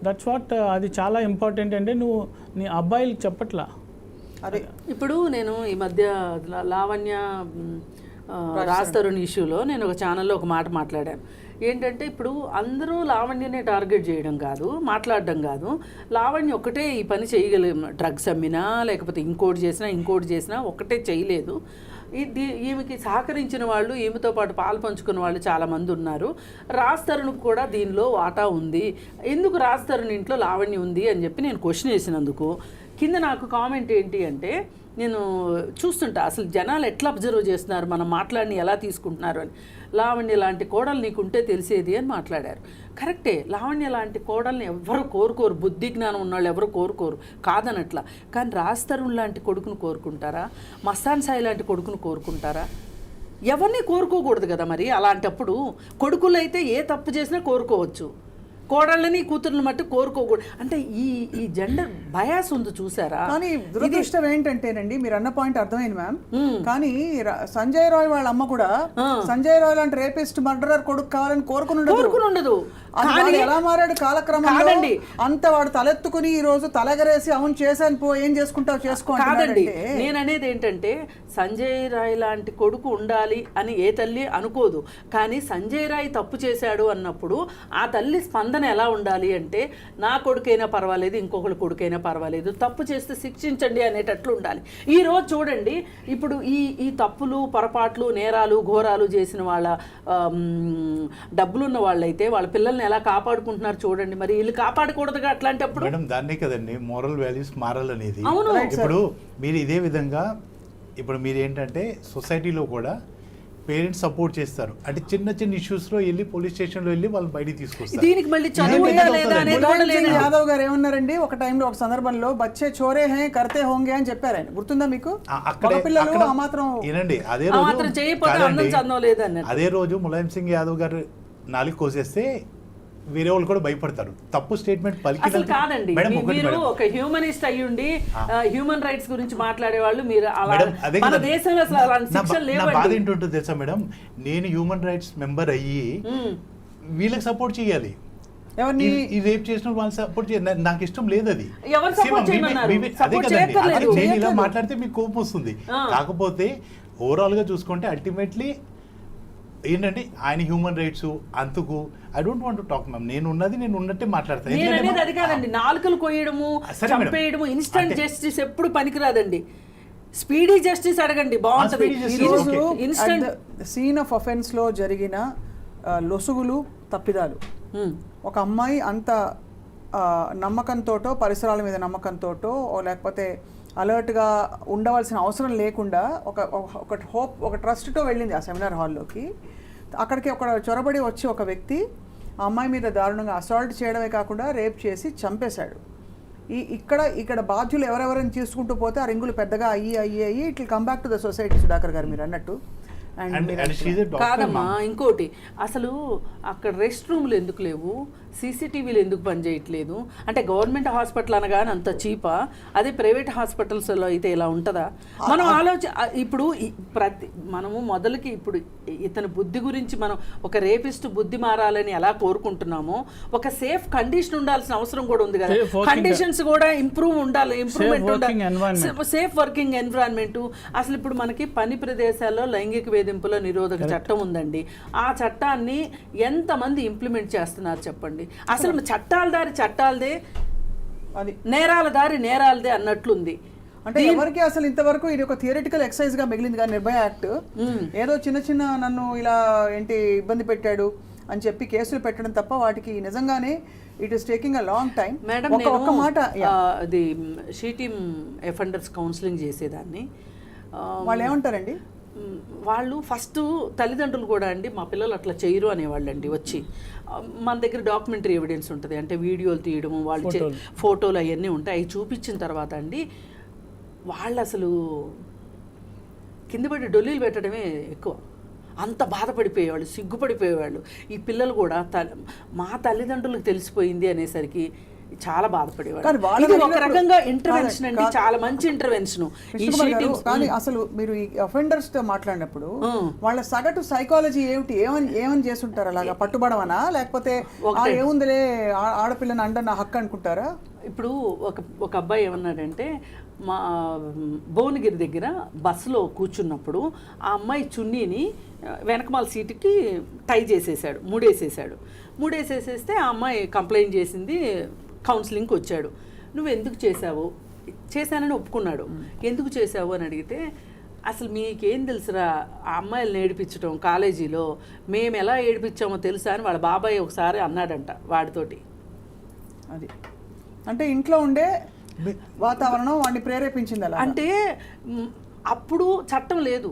That's what, అది చాలా ఇంపార్టెంట్. అంటే నువ్వు నీ అబ్బాయిలకు చెప్పట్లా. అదే ఇప్పుడు నేను ఈ మధ్య లావణ్య రాజ్ తరుణ్ ఇష్యూలో నేను ఒక ఛానల్లో ఒక మాట మాట్లాడాను. ఏంటంటే ఇప్పుడు అందరూ లావణ్యనే టార్గెట్ చేయడం కాదు, మాట్లాడడం కాదు. లావణ్య ఒకటే ఈ పని చేయగలిగిన, డ్రగ్స్ అమ్మినా లేకపోతే ఇంకోటి చేసినా ఒకటే చేయలేదు. ఈమెకి సహకరించిన వాళ్ళు, ఈమెతో పాటు పాలు పంచుకున్న వాళ్ళు చాలామంది ఉన్నారు. రాజ్ తరుణ్కు కూడా దీనిలో వాటా ఉంది. ఎందుకు రాజ్ తరుణ్ ఇంట్లో లావణ్య ఉంది అని చెప్పి నేను క్వశ్చన్ వేసినందుకు కింద నాకు కామెంట్ ఏంటి అంటే, నేను చూస్తుంటా అసలు జనాలు ఎట్లా అబ్జర్వ్ చేస్తున్నారు, మనం మాట్లాడిని ఎలా తీసుకుంటున్నారు అని. లావణ్య లాంటి కోడలు నీకుంటే తెలిసేది అని మాట్లాడారు. కరెక్టే, లావణ్య లాంటి కోడల్ని ఎవరు కోరుకోరు, బుద్ధి జ్ఞానం ఉన్నవాళ్ళు ఎవరు కోరుకోరు, కాదనట్లా. కానీ రాజ్ తరుణ్ లాంటి కొడుకును కోరుకుంటారా? మస్తాన్ సాయి లాంటి కొడుకును కోరుకుంటారా? ఎవరిని కోరుకోకూడదు కదా. మరి అలాంటప్పుడు కొడుకులు అయితే ఏ తప్పు చేసినా కోరుకోవచ్చు, కోడళ్ళని కూతుర్ని మట్టు కోరుకోకూడదు. అంటే ఈ జెండర్ బయాస్ ఉంది చూసారా? కానీ దురదృష్టం ఏంటంటేనండి, మీరు అన్న పాయింట్ అర్థమైంది మ్యామ్. కానీ సంజయ్ రాయ్ వాళ్ళ అమ్మ కూడా సంజయ్ రాయ్ లాంటి రేపిస్ట్ మర్డరర్ కొడుకు కావాలని కోరుకునుండదు. ఎలా మారాడు కాలక్రమంలో, అంత వాడు తలెత్తుకుని ఈ రోజు తలగరేసి అవును చేశాను పో, ఏం చేసుకుంటావు చేసుకో. కాదండి, నేను అనేది ఏంటంటే సంజయ్ రాయ్ లాంటి కొడుకు ఉండాలి అని ఏ తల్లి అనుకోదు. కానీ సంజయ్ రాయ్ తప్పు చేశాడు అన్నప్పుడు ఆ తల్లి స్పందన ఎలా ఉండాలి అంటే, నా కొడుకైనా పర్వాలేదు, ఇంకొకరి కొడుకైనా పర్వాలేదు, తప్పు చేస్తే శిక్షించండి అనేటట్లు ఉండాలి. ఈ రోజు చూడండి, ఇప్పుడు ఈ తప్పులు, పొరపాట్లు, నేరాలు, ఘోరాలు చేసిన వాళ్ళ డబ్బులున్న వాళ్ళైతే వాళ్ళ పిల్లల్ని ఎలా కాపాడుకుంటున్నారు చూడండి. మరి వీళ్ళు కాపాడకూడదుగా అట్లాంటప్పుడు? మేడం దాన్నే కదండి మోరల్ వాల్యూస్ మారాలనేది. అవును. ఇప్పుడు మీరు ఇదే విధంగా ఇప్పుడు మీరు ఏంటంటే సొసైటీలో కూడా పేరెంట్స్ సపోర్ట్ చేస్తారు. అంటే చిన్న చిన్న ఇష్యూస్ లో వెళ్ళి పోలీస్ స్టేషన్ లో వెళ్ళి వాళ్ళు బయటికి తీసుకొస్తారు. దీనికి మళ్ళీ యాదవ్ గారు ఏమన్నారండి ఒక టైంలో, ఒక సందర్భంలో బచ్చే చోరే హే కర్తే హోంగే అని చెప్పారు ఆయన, గుర్తుందా మీకు? పిల్లలు ఆ మాత్రం ఏనండి, అదే రోజు ములాయం సింగ్ యాదవ్ గారు నాలుగు కోసేస్తే వేరే వాళ్ళు కూడా భయపడతారు. తప్పు స్టేట్మెంట్ అసలు కాదండి. మీరు ఒక హ్యూమనిస్ట్ అయ్యుండి హ్యూమన్ రైట్స్ గురించి మాట్లాడే వాళ్ళు మీరు మన దేశంలో అసలు అలాంటి శిక్షలు లేవండి. బాధ ఏంటంటే తెలుసా మేడం, నేను హ్యూమన్ రైట్స్ మెంబర్ అయ్యి వీళ్ళకి సపోర్ట్ చేయాలి. ఎవరిని ఈ రేప్ చేసిన వాళ్ళు సపోర్ట్ చేయాలి, నాకు ఇష్టం లేదు. అది అదే కదండి, నేను ఇలా మాట్లాడితే మీకు కోపం వస్తుంది. కాకపోతే ఓవరాల్ గా చూసుకుంటే అల్టిమేట్లీ ఏంటంటే ఆయన హ్యూమన్ రైట్స్ అంతకు I don't want to talk ma'am. నేను ఉన్నట్టే మాట్లాడతాను. అది కాదండి, నాలుకలు కొయ్యడము, చంపేయడము, ఇన్స్టంట్ జస్టిస్ ఎప్పుడు పనికిరాదండి. స్పీడీ జస్టిస్ అడగండి, బాగుంటుంది. సీన్ ఆఫ్ అఫెన్స్ లో జరిగిన లొసుగులు, తప్పిదాలు, ఒక అమ్మాయి అంత నమ్మకంతోటో, పరిసరాల మీద నమ్మకంతోటో, లేకపోతే అలర్ట్గా ఉండవలసిన అవసరం లేకుండా ఒక ట్రస్ట్తో వెళ్ళింది ఆ సెమినార్ హాల్లోకి. అక్కడికి ఒక చొరబడి వచ్చి ఒక వ్యక్తి ఆ అమ్మాయి మీద దారుణంగా అసాల్ట్ చేయడమే కాకుండా రేప్ చేసి చంపేశాడు. ఇక్కడ బాధ్యులు ఎవరెవరిని తీసుకుంటూ పోతే ఆ రింగులు పెద్దగా అయ్యి it will come back to the society. Sudhakar గారు మీరు అన్నట్టు కాదమ్మా, ఇంకోటి అసలు అక్కడ రెస్ట్ రూమ్లు ఎందుకు లేవు, సీసీటీవీలు ఎందుకు పనిచేయట్లేదు? అంటే గవర్నమెంట్ హాస్పిటల్ అనగానే అంత చీపా? అదే ప్రైవేట్ హాస్పిటల్స్లో అయితే ఇలా ఉంటుందా? మనం ఇప్పుడు మనము మొదలుకి ఇప్పుడు ఇతని బుద్ధి గురించి మనం ఒక రేపిస్ట్ బుద్ధి మారాలని ఎలా కోరుకుంటున్నామో, ఒక సేఫ్ కండిషన్ ఉండాల్సిన అవసరం కూడా ఉంది కదా. కండిషన్స్ కూడా ఇంప్రూవ్మెంట్ ఉండాలి, సేఫ్ వర్కింగ్ ఎన్విరాన్మెంట్. అసలు ఇప్పుడు మనకి పని ప్రదేశాల్లో లైంగిక వేధింపుల నిరోధక చట్టం ఉందండి. ఆ చట్టాన్ని ఎంతమంది ఇంప్లిమెంట్ చేస్తున్నారు చెప్పండి? అసలు చట్టాలదే, అది నేరాల దారి నేరాలదే అన్నట్లుంది. అంటే ఎవరికి అసలు ఇంతవరకు ఇది ఒక థియరిటికల్ ఎక్సర్సైజ్ గా మిగిలింది కానీ నిర్భయ యాక్ట్ ఏదో చిన్న నన్ను ఇలా ఇబ్బంది పెట్టాడు అని చెప్పి కేసులు పెట్టడం తప్ప వాటికి నిజంగానే it is taking a long time. Madam, ఒక మాట, అది షీటీమ్ ఎఫెండర్స్ కౌన్సిలింగ్ చేసేదాన్ని. వాళ్ళు ఏమంటారండి, వాళ్ళు ఫస్ట్ తల్లిదండ్రులు కూడా అండి మా పిల్లలు అట్లా చేయరు అనేవాళ్ళు అండి. వచ్చి మన దగ్గర డాక్యుమెంటరీ ఎవిడెన్స్ ఉంటుంది, అంటే వీడియోలు తీయడము, వాళ్ళు ఫోటోలు అవన్నీ ఉంటాయి. అవి చూపించిన తర్వాత అండి వాళ్ళు అసలు కింద పడి డొల్లీలు పెట్టడమే ఎక్కువ. అంత బాధపడిపోయేవాళ్ళు, సిగ్గుపడిపోయేవాళ్ళు. ఈ పిల్లలు కూడా మా తల్లిదండ్రులకు తెలిసిపోయింది అనేసరికి చాలా బాధపడేవాళ్ళు. ఒక రకంగా ఇంటర్వెన్షన్ అండి, చాలా మంచి ఇంటర్వెన్షన్. కానీ అసలు మీరు ఈ అఫెండర్స్ తో మాట్లాడినప్పుడు వాళ్ళ సగటు సైకాలజీ ఏమని చేస్తుంటారు? అలాగా పట్టుబడమనా, లేకపోతే ఏముందిలే ఆడపిల్లని నా హక్కు అనుకుంటారా? ఇప్పుడు ఒక అబ్బాయి ఏమన్నాడంటే, మా భువనగిరి దగ్గర బస్సులో కూర్చున్నప్పుడు ఆ అమ్మాయి చున్నీని వెనకమాల సీటుకి టై చేసేసాడు, మూడేసేస్తే ఆ అమ్మాయి కంప్లైంట్ చేసింది, కౌన్సిలింగ్కి వచ్చాడు. నువ్వు ఎందుకు చేసావు? చేశానని ఒప్పుకున్నాడు. ఎందుకు చేసావు అని అడిగితే, అసలు మీకేం తెలుసురా ఆ అమ్మాయిలను ఏడిపించడం కాలేజీలో, మేము ఎలా ఏడిపించామో తెలుసా అని వాళ్ళ బాబాయ్ ఒకసారి అన్నాడంట వాడితోటి. అది అంటే ఇంట్లో ఉండే వాతావరణం వాడిని ప్రేరేపించింది అలా. అంటే అప్పుడు చట్టం లేదు.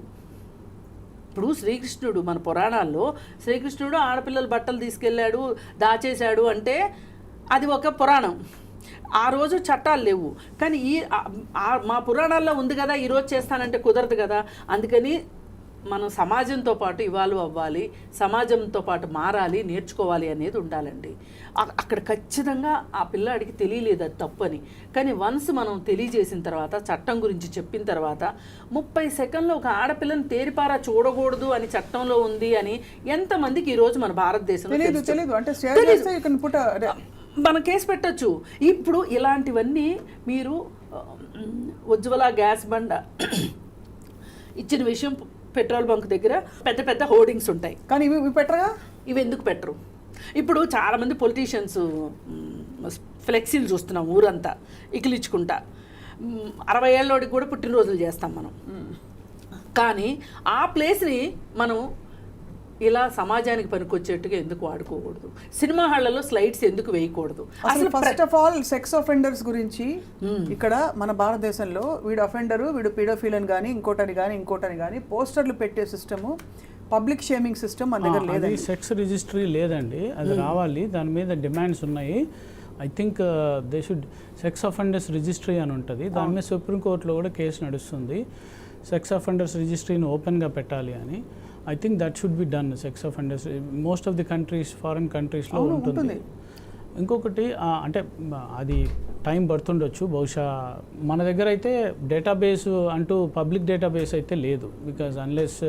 ఇప్పుడు శ్రీకృష్ణుడు, మన పురాణాల్లో శ్రీకృష్ణుడు ఆడపిల్లల బట్టలు తీసుకెళ్ళాడు, దాచేశాడు అంటే అది ఒక పురాణం. ఆ రోజు చట్టాలు లేవు. కానీ మా పురాణాల్లో ఉంది కదా, ఈరోజు చేస్తానంటే కుదరదు కదా. అందుకని మనం సమాజంతో పాటు ఇవాల్వ్ అవ్వాలి, సమాజంతో పాటు మారాలి, నేర్చుకోవాలి అనేది ఉండాలండి. అక్కడ ఖచ్చితంగా ఆ పిల్లాడికి తెలియలేదు అది తప్పని. కానీ వన్స్ మనం తెలియజేసిన తర్వాత, చట్టం గురించి చెప్పిన తర్వాత, 30 సెకండ్లో ఒక ఆడపిల్లని తేరిపారా చూడకూడదు అని చట్టంలో ఉంది అని ఎంతమందికి ఈరోజు మన భారతదేశంలో మనం కేసు పెట్టచ్చు. ఇప్పుడు ఇలాంటివన్నీ మీరు ఉజ్వల గ్యాస్ బండ ఇచ్చిన విషయం పెట్రోల్ బంక్ దగ్గర పెద్ద పెద్ద హోర్డింగ్స్ ఉంటాయి, కానీ ఇవి పెట్టరుగా. ఇవి ఎందుకు పెట్టరు? ఇప్పుడు చాలామంది పొలిటీషియన్స్ ఫ్లెక్సీలు చూస్తున్నాం ఊరంతా ఇకిలిచ్చుకుంటా. 60 ఏళ్ళోడికి కూడా పుట్టినరోజులు చేస్తాం మనం. కానీ ఆ ప్లేస్ని మనం ఇలా సమాజానికి పనికొచ్చేట్టుగా ఎందుకు వాడుకోకూడదు? సినిమా హాళ్లలో స్లైడ్స్ ఎందుకు వేయకూడదు? అసలు first of all sex offenders గురించి ఇక్కడ మన భారతదేశంలో వీడు అఫెండరు, వీడు పీడోఫిల్ అని కానీ ఇంకోటని కానీ పోస్టర్లు పెట్టే సిస్టము, పబ్లిక్ షేమింగ్ సిస్టమ్ మన దగ్గర లేదు. సెక్స్ రిజిస్ట్రీ లేదండి, అది రావాలి. దాని మీద డిమాండ్స్ ఉన్నాయి. I think they should sex offenders registry అని ఉంటుంది. దాని మీద సుప్రీంకోర్టులో కూడా కేసు నడుస్తుంది. సెక్స్ అఫెండర్స్ రిజిస్ట్రీని ఓపెన్గా పెట్టాలి అని. I think that should be done. Sex offenders most of the countries, foreign కంట్రీస్లో ఉంటుంది. ఇంకొకటి అంటే అది టైం పడుతుండొచ్చు బహుశా. మన దగ్గర అయితే డేటాబేస్ అంటూ పబ్లిక్ డేటాబేస్ అయితే లేదు. బికాజ్ అన్లెస్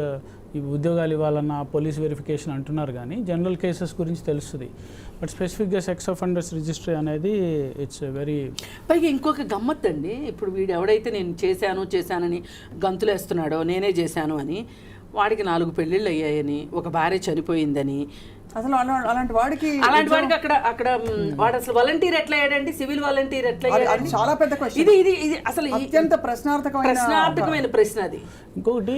ఈ ఉద్యోగాలు ఇవ్వాలన్న పోలీస్ వెరిఫికేషన్ అంటున్నారు, కానీ జనరల్ కేసెస్ గురించి తెలుస్తుంది. బట్ స్పెసిఫిక్గా సెక్స్ అఫెండర్స్ రిజిస్ట్రీ అనేది ఇట్స్ వెరీ. పైగా ఇంకొక గమ్మత్ అండి, ఇప్పుడు వీడు ఎవడైతే నేను చేశానని గంతులేస్తున్నాడో, నేనే చేశాను అని, వాడికి 4 పెళ్ళిళ్ళు అయ్యాయని, ఒక భార్య చనిపోయిందని, అసలు అలాంటి వాడికి అక్కడ వాడు అసలు వాలంటీర్ ఎట్లా అయ్యాడండి? సివిల్ వాలంటీర్ ఎట్లా అయ్యాడు? చాలా పెద్ద క్వశ్చన్. ఇది అసలు అత్యంత ప్రశ్నార్థకమైన ప్రశ్న అది. ఇంకొకటి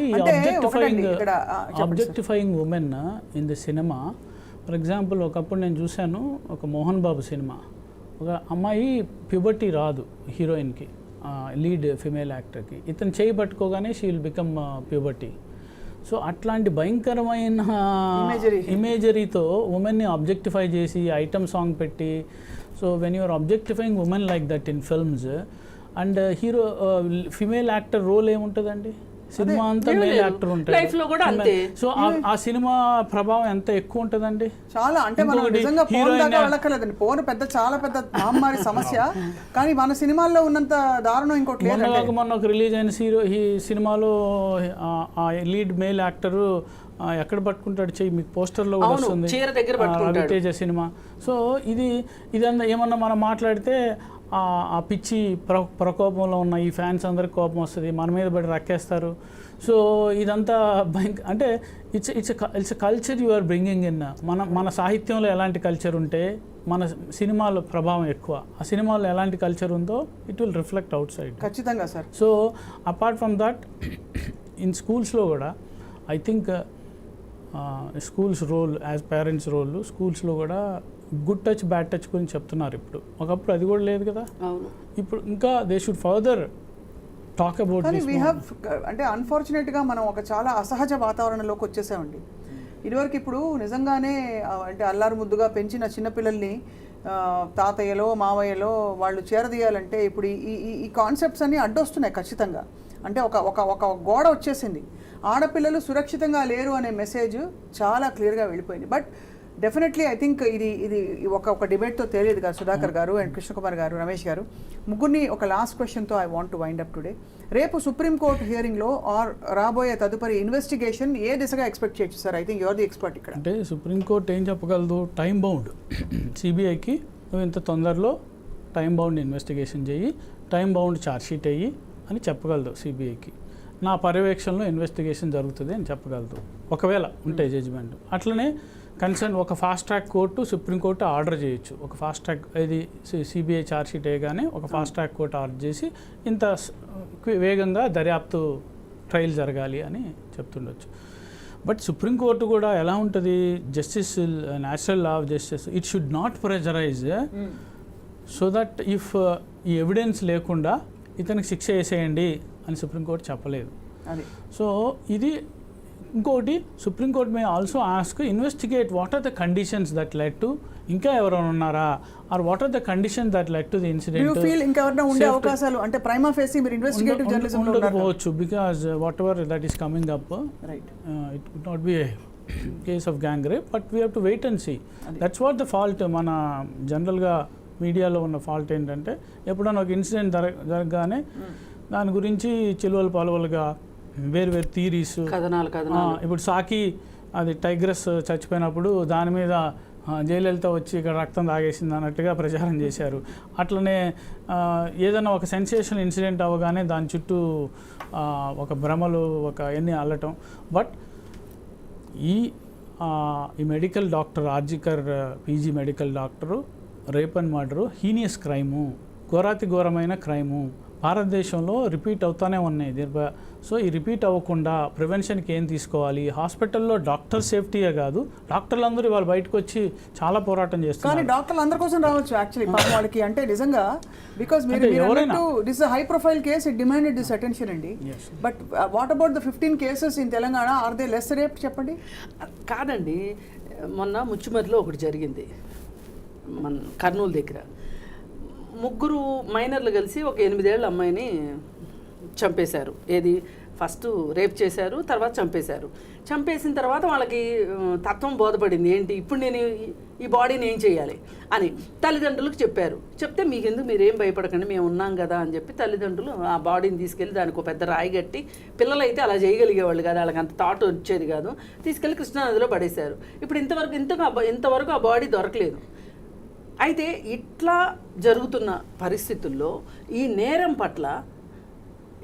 objectifying women in the cinema. For example, ఒకప్పుడు నేను చూశాను ఒక మోహన్ బాబు సినిమా. ఒక అమ్మాయి ప్యూబర్టీ రాదు హీరోయిన్కి, లీడ్ ఫిమేల్ యాక్టర్కి. ఇతను చేయి పట్టుకోగానే she will become puberty. So అట్లాంటి భయంకరమైన ఇమేజరీతో ఉమెన్ని ఆబ్జెక్టిఫై చేసి ఐటమ్ సాంగ్ పెట్టి, so when you're objectifying women like that in films, and hero female actor role ఏముంటుందండి? సినిమా అంతా మేల్ యాక్టర్ ఉంటాయి. సో ఆ సినిమా ప్రభావం ఎంత ఎక్కువ ఉంటుందండి? చాలా. అంటే మనం నిజంగా వెళ్ళక్కర్లేదండి, పోను చాలా పెద్ద మహమ్మారి సమస్య. కానీ మన సినిమాల్లో ఉన్నంత దారుణం ఇంకోటి లేదు. మొన్న ఒక రిలీజ్ అయిన ఈ సినిమాలో ఆ లీడ్ మేల్ యాక్టర్ ఎక్కడ పట్టుకుంటాడు చెయ్యి? మీకు పోస్టర్లో కూడా వస్తుంది, రవితేజ సినిమా. సో ఇదంతా ఏమన్నా మనం మాట్లాడితే ఆ పిచ్చి ప్రకోపంలో ఉన్న ఈ ఫ్యాన్స్ అందరికి కోపం వస్తుంది, మన మీద పడి రక్కేస్తారు. సో ఇదంతా అంటే it's culture you are bringing in. మన సాహిత్యంలో ఎలాంటి కల్చర్ ఉంటే మన సినిమాలో ప్రభావం ఎక్కువ. ఆ సినిమాలో ఎలాంటి కల్చర్ ఉందో it will reflect outside. ఖచ్చితంగా sir. So apart from that, in స్కూల్స్లో కూడా I think schools role, as parents role, స్కూల్స్లో కూడా గుడ్ టచ్ బ్యాడ్ టచ్ గురించి చెప్తున్నారు ఇప్పుడు. ఒకప్పుడు అది కూడా లేదు కదా. ఇప్పుడు ఇంకా they should further talk about this. అంటే అన్ఫార్చునేట్గా మనం ఒక చాలా అసహజ వాతావరణంలోకి వచ్చేసామండి. ఇదివరకు ఇప్పుడు నిజంగానే అంటే అల్లారు ముద్దుగా పెంచిన చిన్నపిల్లల్ని తాతయ్యలో మావయ్యలో వాళ్ళు చేరదీయాలంటే ఇప్పుడు ఈ కాన్సెప్ట్స్ అన్నీ అడ్డొస్తున్నాయి ఖచ్చితంగా. అంటే ఒక గోడ వచ్చేసింది. ఆడపిల్లలు సురక్షితంగా లేరు అనే మెసేజ్ చాలా క్లియర్గా వెళ్ళిపోయింది. బట్ డెఫినెట్లీ ఐ థింక్ ఇది ఒక డిబేట్తో తెలియదు కదా సుధాకర్ గారు అండ్ కృష్ణకుమార్ గారు, రమేష్ గారు, ముగ్గురిని ఒక లాస్ట్ క్వశ్చన్తో I want to wind up today. రేపు సుప్రీంకోర్టు హియరింగ్లో ఆర్ రాబోయే తదుపరి ఇన్వెస్టిగేషన్ ఏ దిశగా ఎక్స్పెక్ట్ చేయొచ్చు sir? I think your the expert ఇక్కడ. అంటే సుప్రీంకోర్టు ఏం చెప్పగలదు? Time bound. సిబిఐకి నువ్వు ఇంత తొందరలో టైం బౌండ్ ఇన్వెస్టిగేషన్ చేయి, టైం బౌండ్ ఛార్జ్షీట్ అయ్యి అని చెప్పగలదు సిబిఐకి. నా పర్యవేక్షణలో ఇన్వెస్టిగేషన్ జరుగుతుంది అని చెప్పగలదు ఒకవేళ ఉంటే జడ్జిమెంట్. అట్లనే కన్సర్న్ ఒక fast track court, supreme court order చేయొచ్చు. ఒక ఫాస్ట్ ట్రాక్ ఇది సిబిఐ ఛార్జ్షీట్ వేయగానే ఒక ఫాస్ట్ ట్రాక్ కోర్టు ఆర్డర్ చేసి ఇంత వేగంగా దర్యాప్తు ట్రయల్ జరగాలి అని చెప్తుండొచ్చు. బట్ సుప్రీంకోర్టు కూడా ఎలా ఉంటుంది, justice, natural law of justice, it should not pressurise so that if ఈ ఎవిడెన్స్ లేకుండా ఇతనికి శిక్ష వేసేయండి అని సుప్రీంకోర్టు చెప్పలేదు. సో ఇది ఇంకోటి, supreme court may also ask investigate what are the conditions that led to, ఇంకా ఎవరైనా ఉన్నారా, or what are the conditions that led to the incident. ఇంకా ఎవరైనా ఉండే అవకాశాలు అంటే ప్రైమా ఫేసి మీరు ఇన్వెస్టిగేటివ్ జర్నలిజం లో ఉండకపోవచ్చు, because whatever that is coming up, it would not be a case of gang rape, but we have to wait and see. That's what the fault. మన జనరల్గా మీడియాలో ఉన్న fault ఏంటంటే ఎప్పుడైనా ఒక ఇన్సిడెంట్ జరగగానే దాని గురించి చిలువలు పలువలుగా వేరు థీరీస్, ఇప్పుడు సాకి అది టైగ్రస్ చచ్చిపోయినప్పుడు దాని మీద జయలలిత వచ్చి ఇక్కడ రక్తం తాగేసింది అన్నట్టుగా ప్రచారం చేశారు. అట్లనే ఏదైనా ఒక సెన్సేషనల్ ఇన్సిడెంట్ అవ్వగానే దాని చుట్టూ ఒక భ్రమలు, ఒక ఎన్ని అల్లటం. బట్ ఈ medical doctor, RG Kar PG medical doctor rape and murder heinous crime, ఘోరాతి ఘోరమైన క్రైము, భారతదేశంలో రిపీట్ అవుతూనే ఉన్నాయి. సో ఈ రిపీట్ అవ్వకుండా ప్రివెన్షన్కి ఏం తీసుకోవాలి, హాస్పిటల్లో డాక్టర్ సేఫ్టీయే కాదు, డాక్టర్లు అందరూ వాళ్ళు బయటకు వచ్చి చాలా పోరాటం చేస్తారు. కానీ డాక్టర్లు అందరి కోసం రావచ్చు యాక్చువల్లీ వాళ్ళకి, అంటే నిజంగా బికాస్ మీరు ఎవరైనా this high profile case, it demanded this attention అండి. But what about the 15 cases in Telangana, are they less rape చెప్పండి? కాదండి, మొన్న ముచ్చుమరిలో ఒకటి జరిగింది మన కర్నూలు దగ్గర. 3 మైనర్లు కలిసి ఒక 8 ఏళ్ల అమ్మాయిని చంపేశారు. ఏది ఫస్ట్ రేప్ చేశారు, తర్వాత చంపేశారు. చంపేసిన తర్వాత వాళ్ళకి తత్వం బోధపడింది, ఏంటి ఇప్పుడు నేను ఈ బాడీని ఏం చేయాలి అని తల్లిదండ్రులకు చెప్పారు. చెప్తే మీకెందుకు, మీరేం భయపడకండి, మేము ఉన్నాం కదా అని చెప్పి తల్లిదండ్రులు ఆ బాడీని తీసుకెళ్ళి దానికి ఒక పెద్ద రాయి కట్టి, పిల్లలైతే అలా చేయగలిగేవాళ్ళు కాదు, వాళ్ళకి అంత థాట్ వచ్చేది కాదు, తీసుకెళ్ళి కృష్ణానదిలో పడేశారు. ఇప్పుడు ఇంతవరకు ఆ బాడీ దొరకలేదు. అయితే ఇట్లా జరుగుతున్న పరిస్థితుల్లో ఈ నేరం పట్ల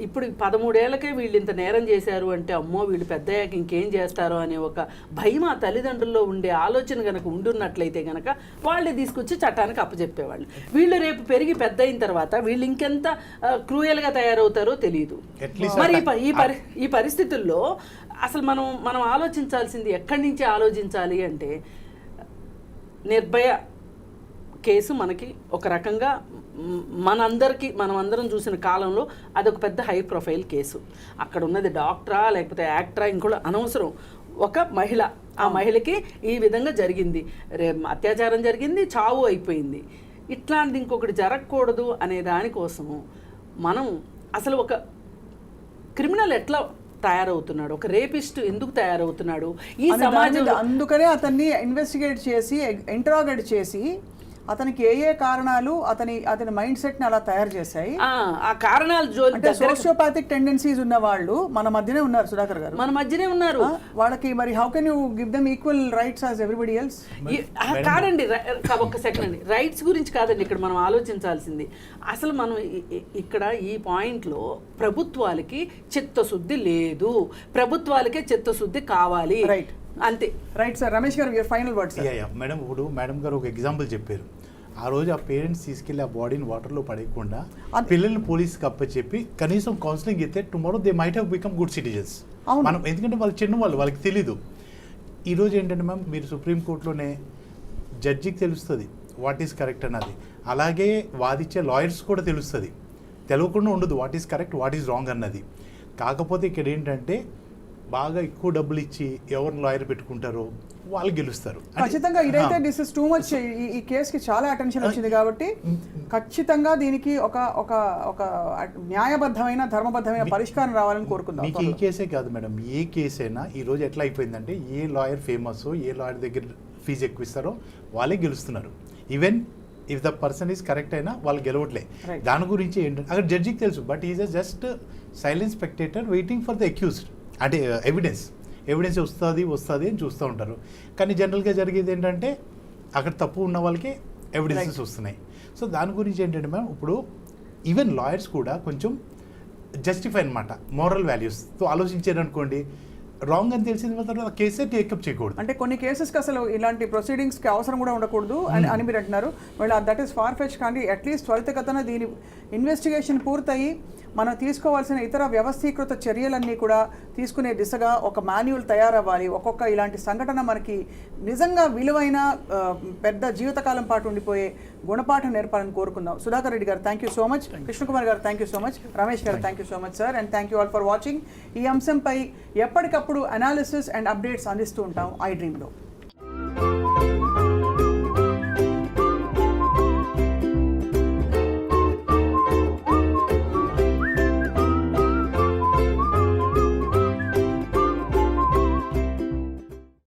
ఇప్పుడు 13 ఏళ్లకే వీళ్ళు ఇంత నేరం చేశారు అంటే, అమ్మో వీళ్ళు పెద్దయ్యాక ఇంకేం చేస్తారో అనే ఒక భయం ఆ తల్లిదండ్రుల్లో ఉండే ఆలోచన కనుక ఉండున్నట్లయితే కనుక వాళ్ళే తీసుకొచ్చి చట్టానికి అప్పచెప్పేవాళ్ళు. వీళ్ళు రేపు పెరిగి పెద్ద అయిన తర్వాత వీళ్ళు ఇంకెంత క్రూయల్గా తయారవుతారో తెలియదు. మరి ఈ పరిస్థితుల్లో అసలు మనం ఆలోచించాల్సింది ఎక్కడి నుంచి ఆలోచించాలి అంటే, నిర్భయ కేసు మనకి ఒక రకంగా మనమందరం చూసిన కాలంలో అదొక పెద్ద హై ప్రొఫైల్ కేసు. అక్కడ ఉన్నది డాక్టరా లేకపోతే యాక్టరా ఇంకోటి అనవసరం, ఒక మహిళ, ఆ మహిళకి ఈ విధంగా జరిగింది, అత్యాచారం జరిగింది, చావు అయిపోయింది. ఇట్లాంటిది ఇంకొకటి జరగకూడదు అనే దానికోసము మనం అసలు ఒక క్రిమినల్ ఎట్లా తయారవుతున్నాడు, ఒక రేపిస్ట్ ఎందుకు తయారవుతున్నాడు ఈ సమాజంలో, అందుకనే అతన్ని ఇన్వెస్టిగేట్ చేసి ఇంటరాగేట్ చేసి అతనికి ఏ కారణాలు అతని మైండ్ సెట్ ని అలా తయారు చేశాయి. ఆ కారణాలు సోషియోపాథిక్ టెండెన్సీస్ ఉన్న వాళ్ళు మన మధ్యనే ఉన్నారు, సుధాకర్ గారు మన మధ్యనే ఉన్నారు. వాళ్ళకి మరి how can you give them equal rights as everybody else? కాదండి, ఒక్క సెకండ్ అండి, రైట్స్ గురించి కాదండి ఇక్కడ మనం ఆలోచించాల్సింది. అసలు మనం ఇక్కడ ఈ పాయింట్లో ప్రభుత్వాలకి చిత్తశుద్ధి లేదు, ప్రభుత్వాలకే చిత్తశుద్ధి కావాలి, అంతే. Right sir. Ramesh garu final words. Madam, ఇప్పుడు మేడం గారు ఒక ఎగ్జాంపుల్ చెప్పారు. ఆ రోజు ఆ పేరెంట్స్ తీసుకెళ్ళి ఆ బాడీని వాటర్లో పడేయకుండా పిల్లల్ని పోలీస్కి అప్పచెప్పి కనీసం కౌన్సిలింగ్ ఇస్తే tomorrow they might have become good citizens. మనం ఎందుకంటే వాళ్ళు చిన్నవాళ్ళు, వాళ్ళకి తెలీదు. ఈరోజు ఏంటంటే మ్యామ్, మీరు సుప్రీంకోర్టులోనే జడ్జికి తెలుస్తుంది వాట్ ఈస్ కరెక్ట్ అన్నది, అలాగే వాదించే లాయర్స్ కూడా తెలుస్తుంది, తెలియకుండా ఉండదు what is correct what is wrong అన్నది. కాకపోతే ఇక్కడ ఏంటంటే బాగా ఎక్కువ డబ్బులు ఇచ్చి ఎవరిని లాయర్ పెట్టుకుంటారో వాళ్ళు గెలుస్తారు. ఖచ్చితంగా ఇదైతే దిస్ ఇస్ టూ మచ్. ఈ కేసుకి చాలా అటెన్షన్ వచ్చింది కాబట్టి ఖచ్చితంగా దీనికి ఒక న్యాయబద్ధమైన ధర్మబద్ధమైన పరిష్కారం రావాలని కోరుకుందాం. మీకు ఈ కేసే కాదు మేడం, ఏ కేసు అయినా ఈ రోజు ఎట్లా అయిపోయిందంటే, ఏ లాయర్ ఫేమస్, ఏ లాయర్ దగ్గర ఫీజు ఎక్కువ ఇస్తారో వాళ్ళే గెలుస్తున్నారు. Even if the person is correct అయినా వాళ్ళు గెలవట్లే. దాని గురించి ఏంటంటే అక్కడ జడ్జికి తెలుసు, but is just silent spectator waiting for the accused. అంటే ఎవిడెన్స్ వస్తుంది అని చూస్తూ ఉంటారు. కానీ జనరల్గా జరిగేది ఏంటంటే అక్కడ తప్పు ఉన్న వాళ్ళకి ఎవిడెన్సెస్ వస్తున్నాయి. సో దాని గురించి ఏంటంటే మ్యామ్ ఇప్పుడు ఈవెన్ లాయర్స్ కూడా కొంచెం జస్టిఫై అనమాట మోరల్ వాల్యూస్తో ఆలోచించారు అనుకోండి, రాంగ్ అని తెలిసిన తర్వాత కేసే టేకప్ చేయకూడదు. అంటే కొన్ని కేసెస్కి అసలు ఇలాంటి ప్రొసీడింగ్స్కి అవసరం కూడా ఉండకూడదు అని మీరు అంటున్నారు. మళ్ళీ దట్ ఈస్ ఫార్ ఫెచ్, కానీ అట్లీస్ట్ త్వరితగతిన దీని ఇన్వెస్టిగేషన్ పూర్తయి మనం తీసుకోవాల్సిన ఇతర వ్యవస్థీకృత చర్యలన్నీ కూడా తీసుకునే దిశగా ఒక మాన్యువల్ తయారవ్వాలి. ఒక్కొక్క ఇలాంటి సంఘటన మనకి నిజంగా విలువైన పెద్ద జీవితకాలం పాటు ఉండిపోయే గుణపాఠం నేర్పాలని కోరుకుందాం. Sudhakar Reddy garu thank you so much, Krishnakumar garu thank you so much, Ramesh garu thank you so much sir, and thank you all for watching. ఈ అంశంపై ఎప్పటికప్పుడు అనాలిసిస్ అండ్ అప్డేట్స్ అందిస్తూ ఉంటాం ఐ డ్రీమ్లో.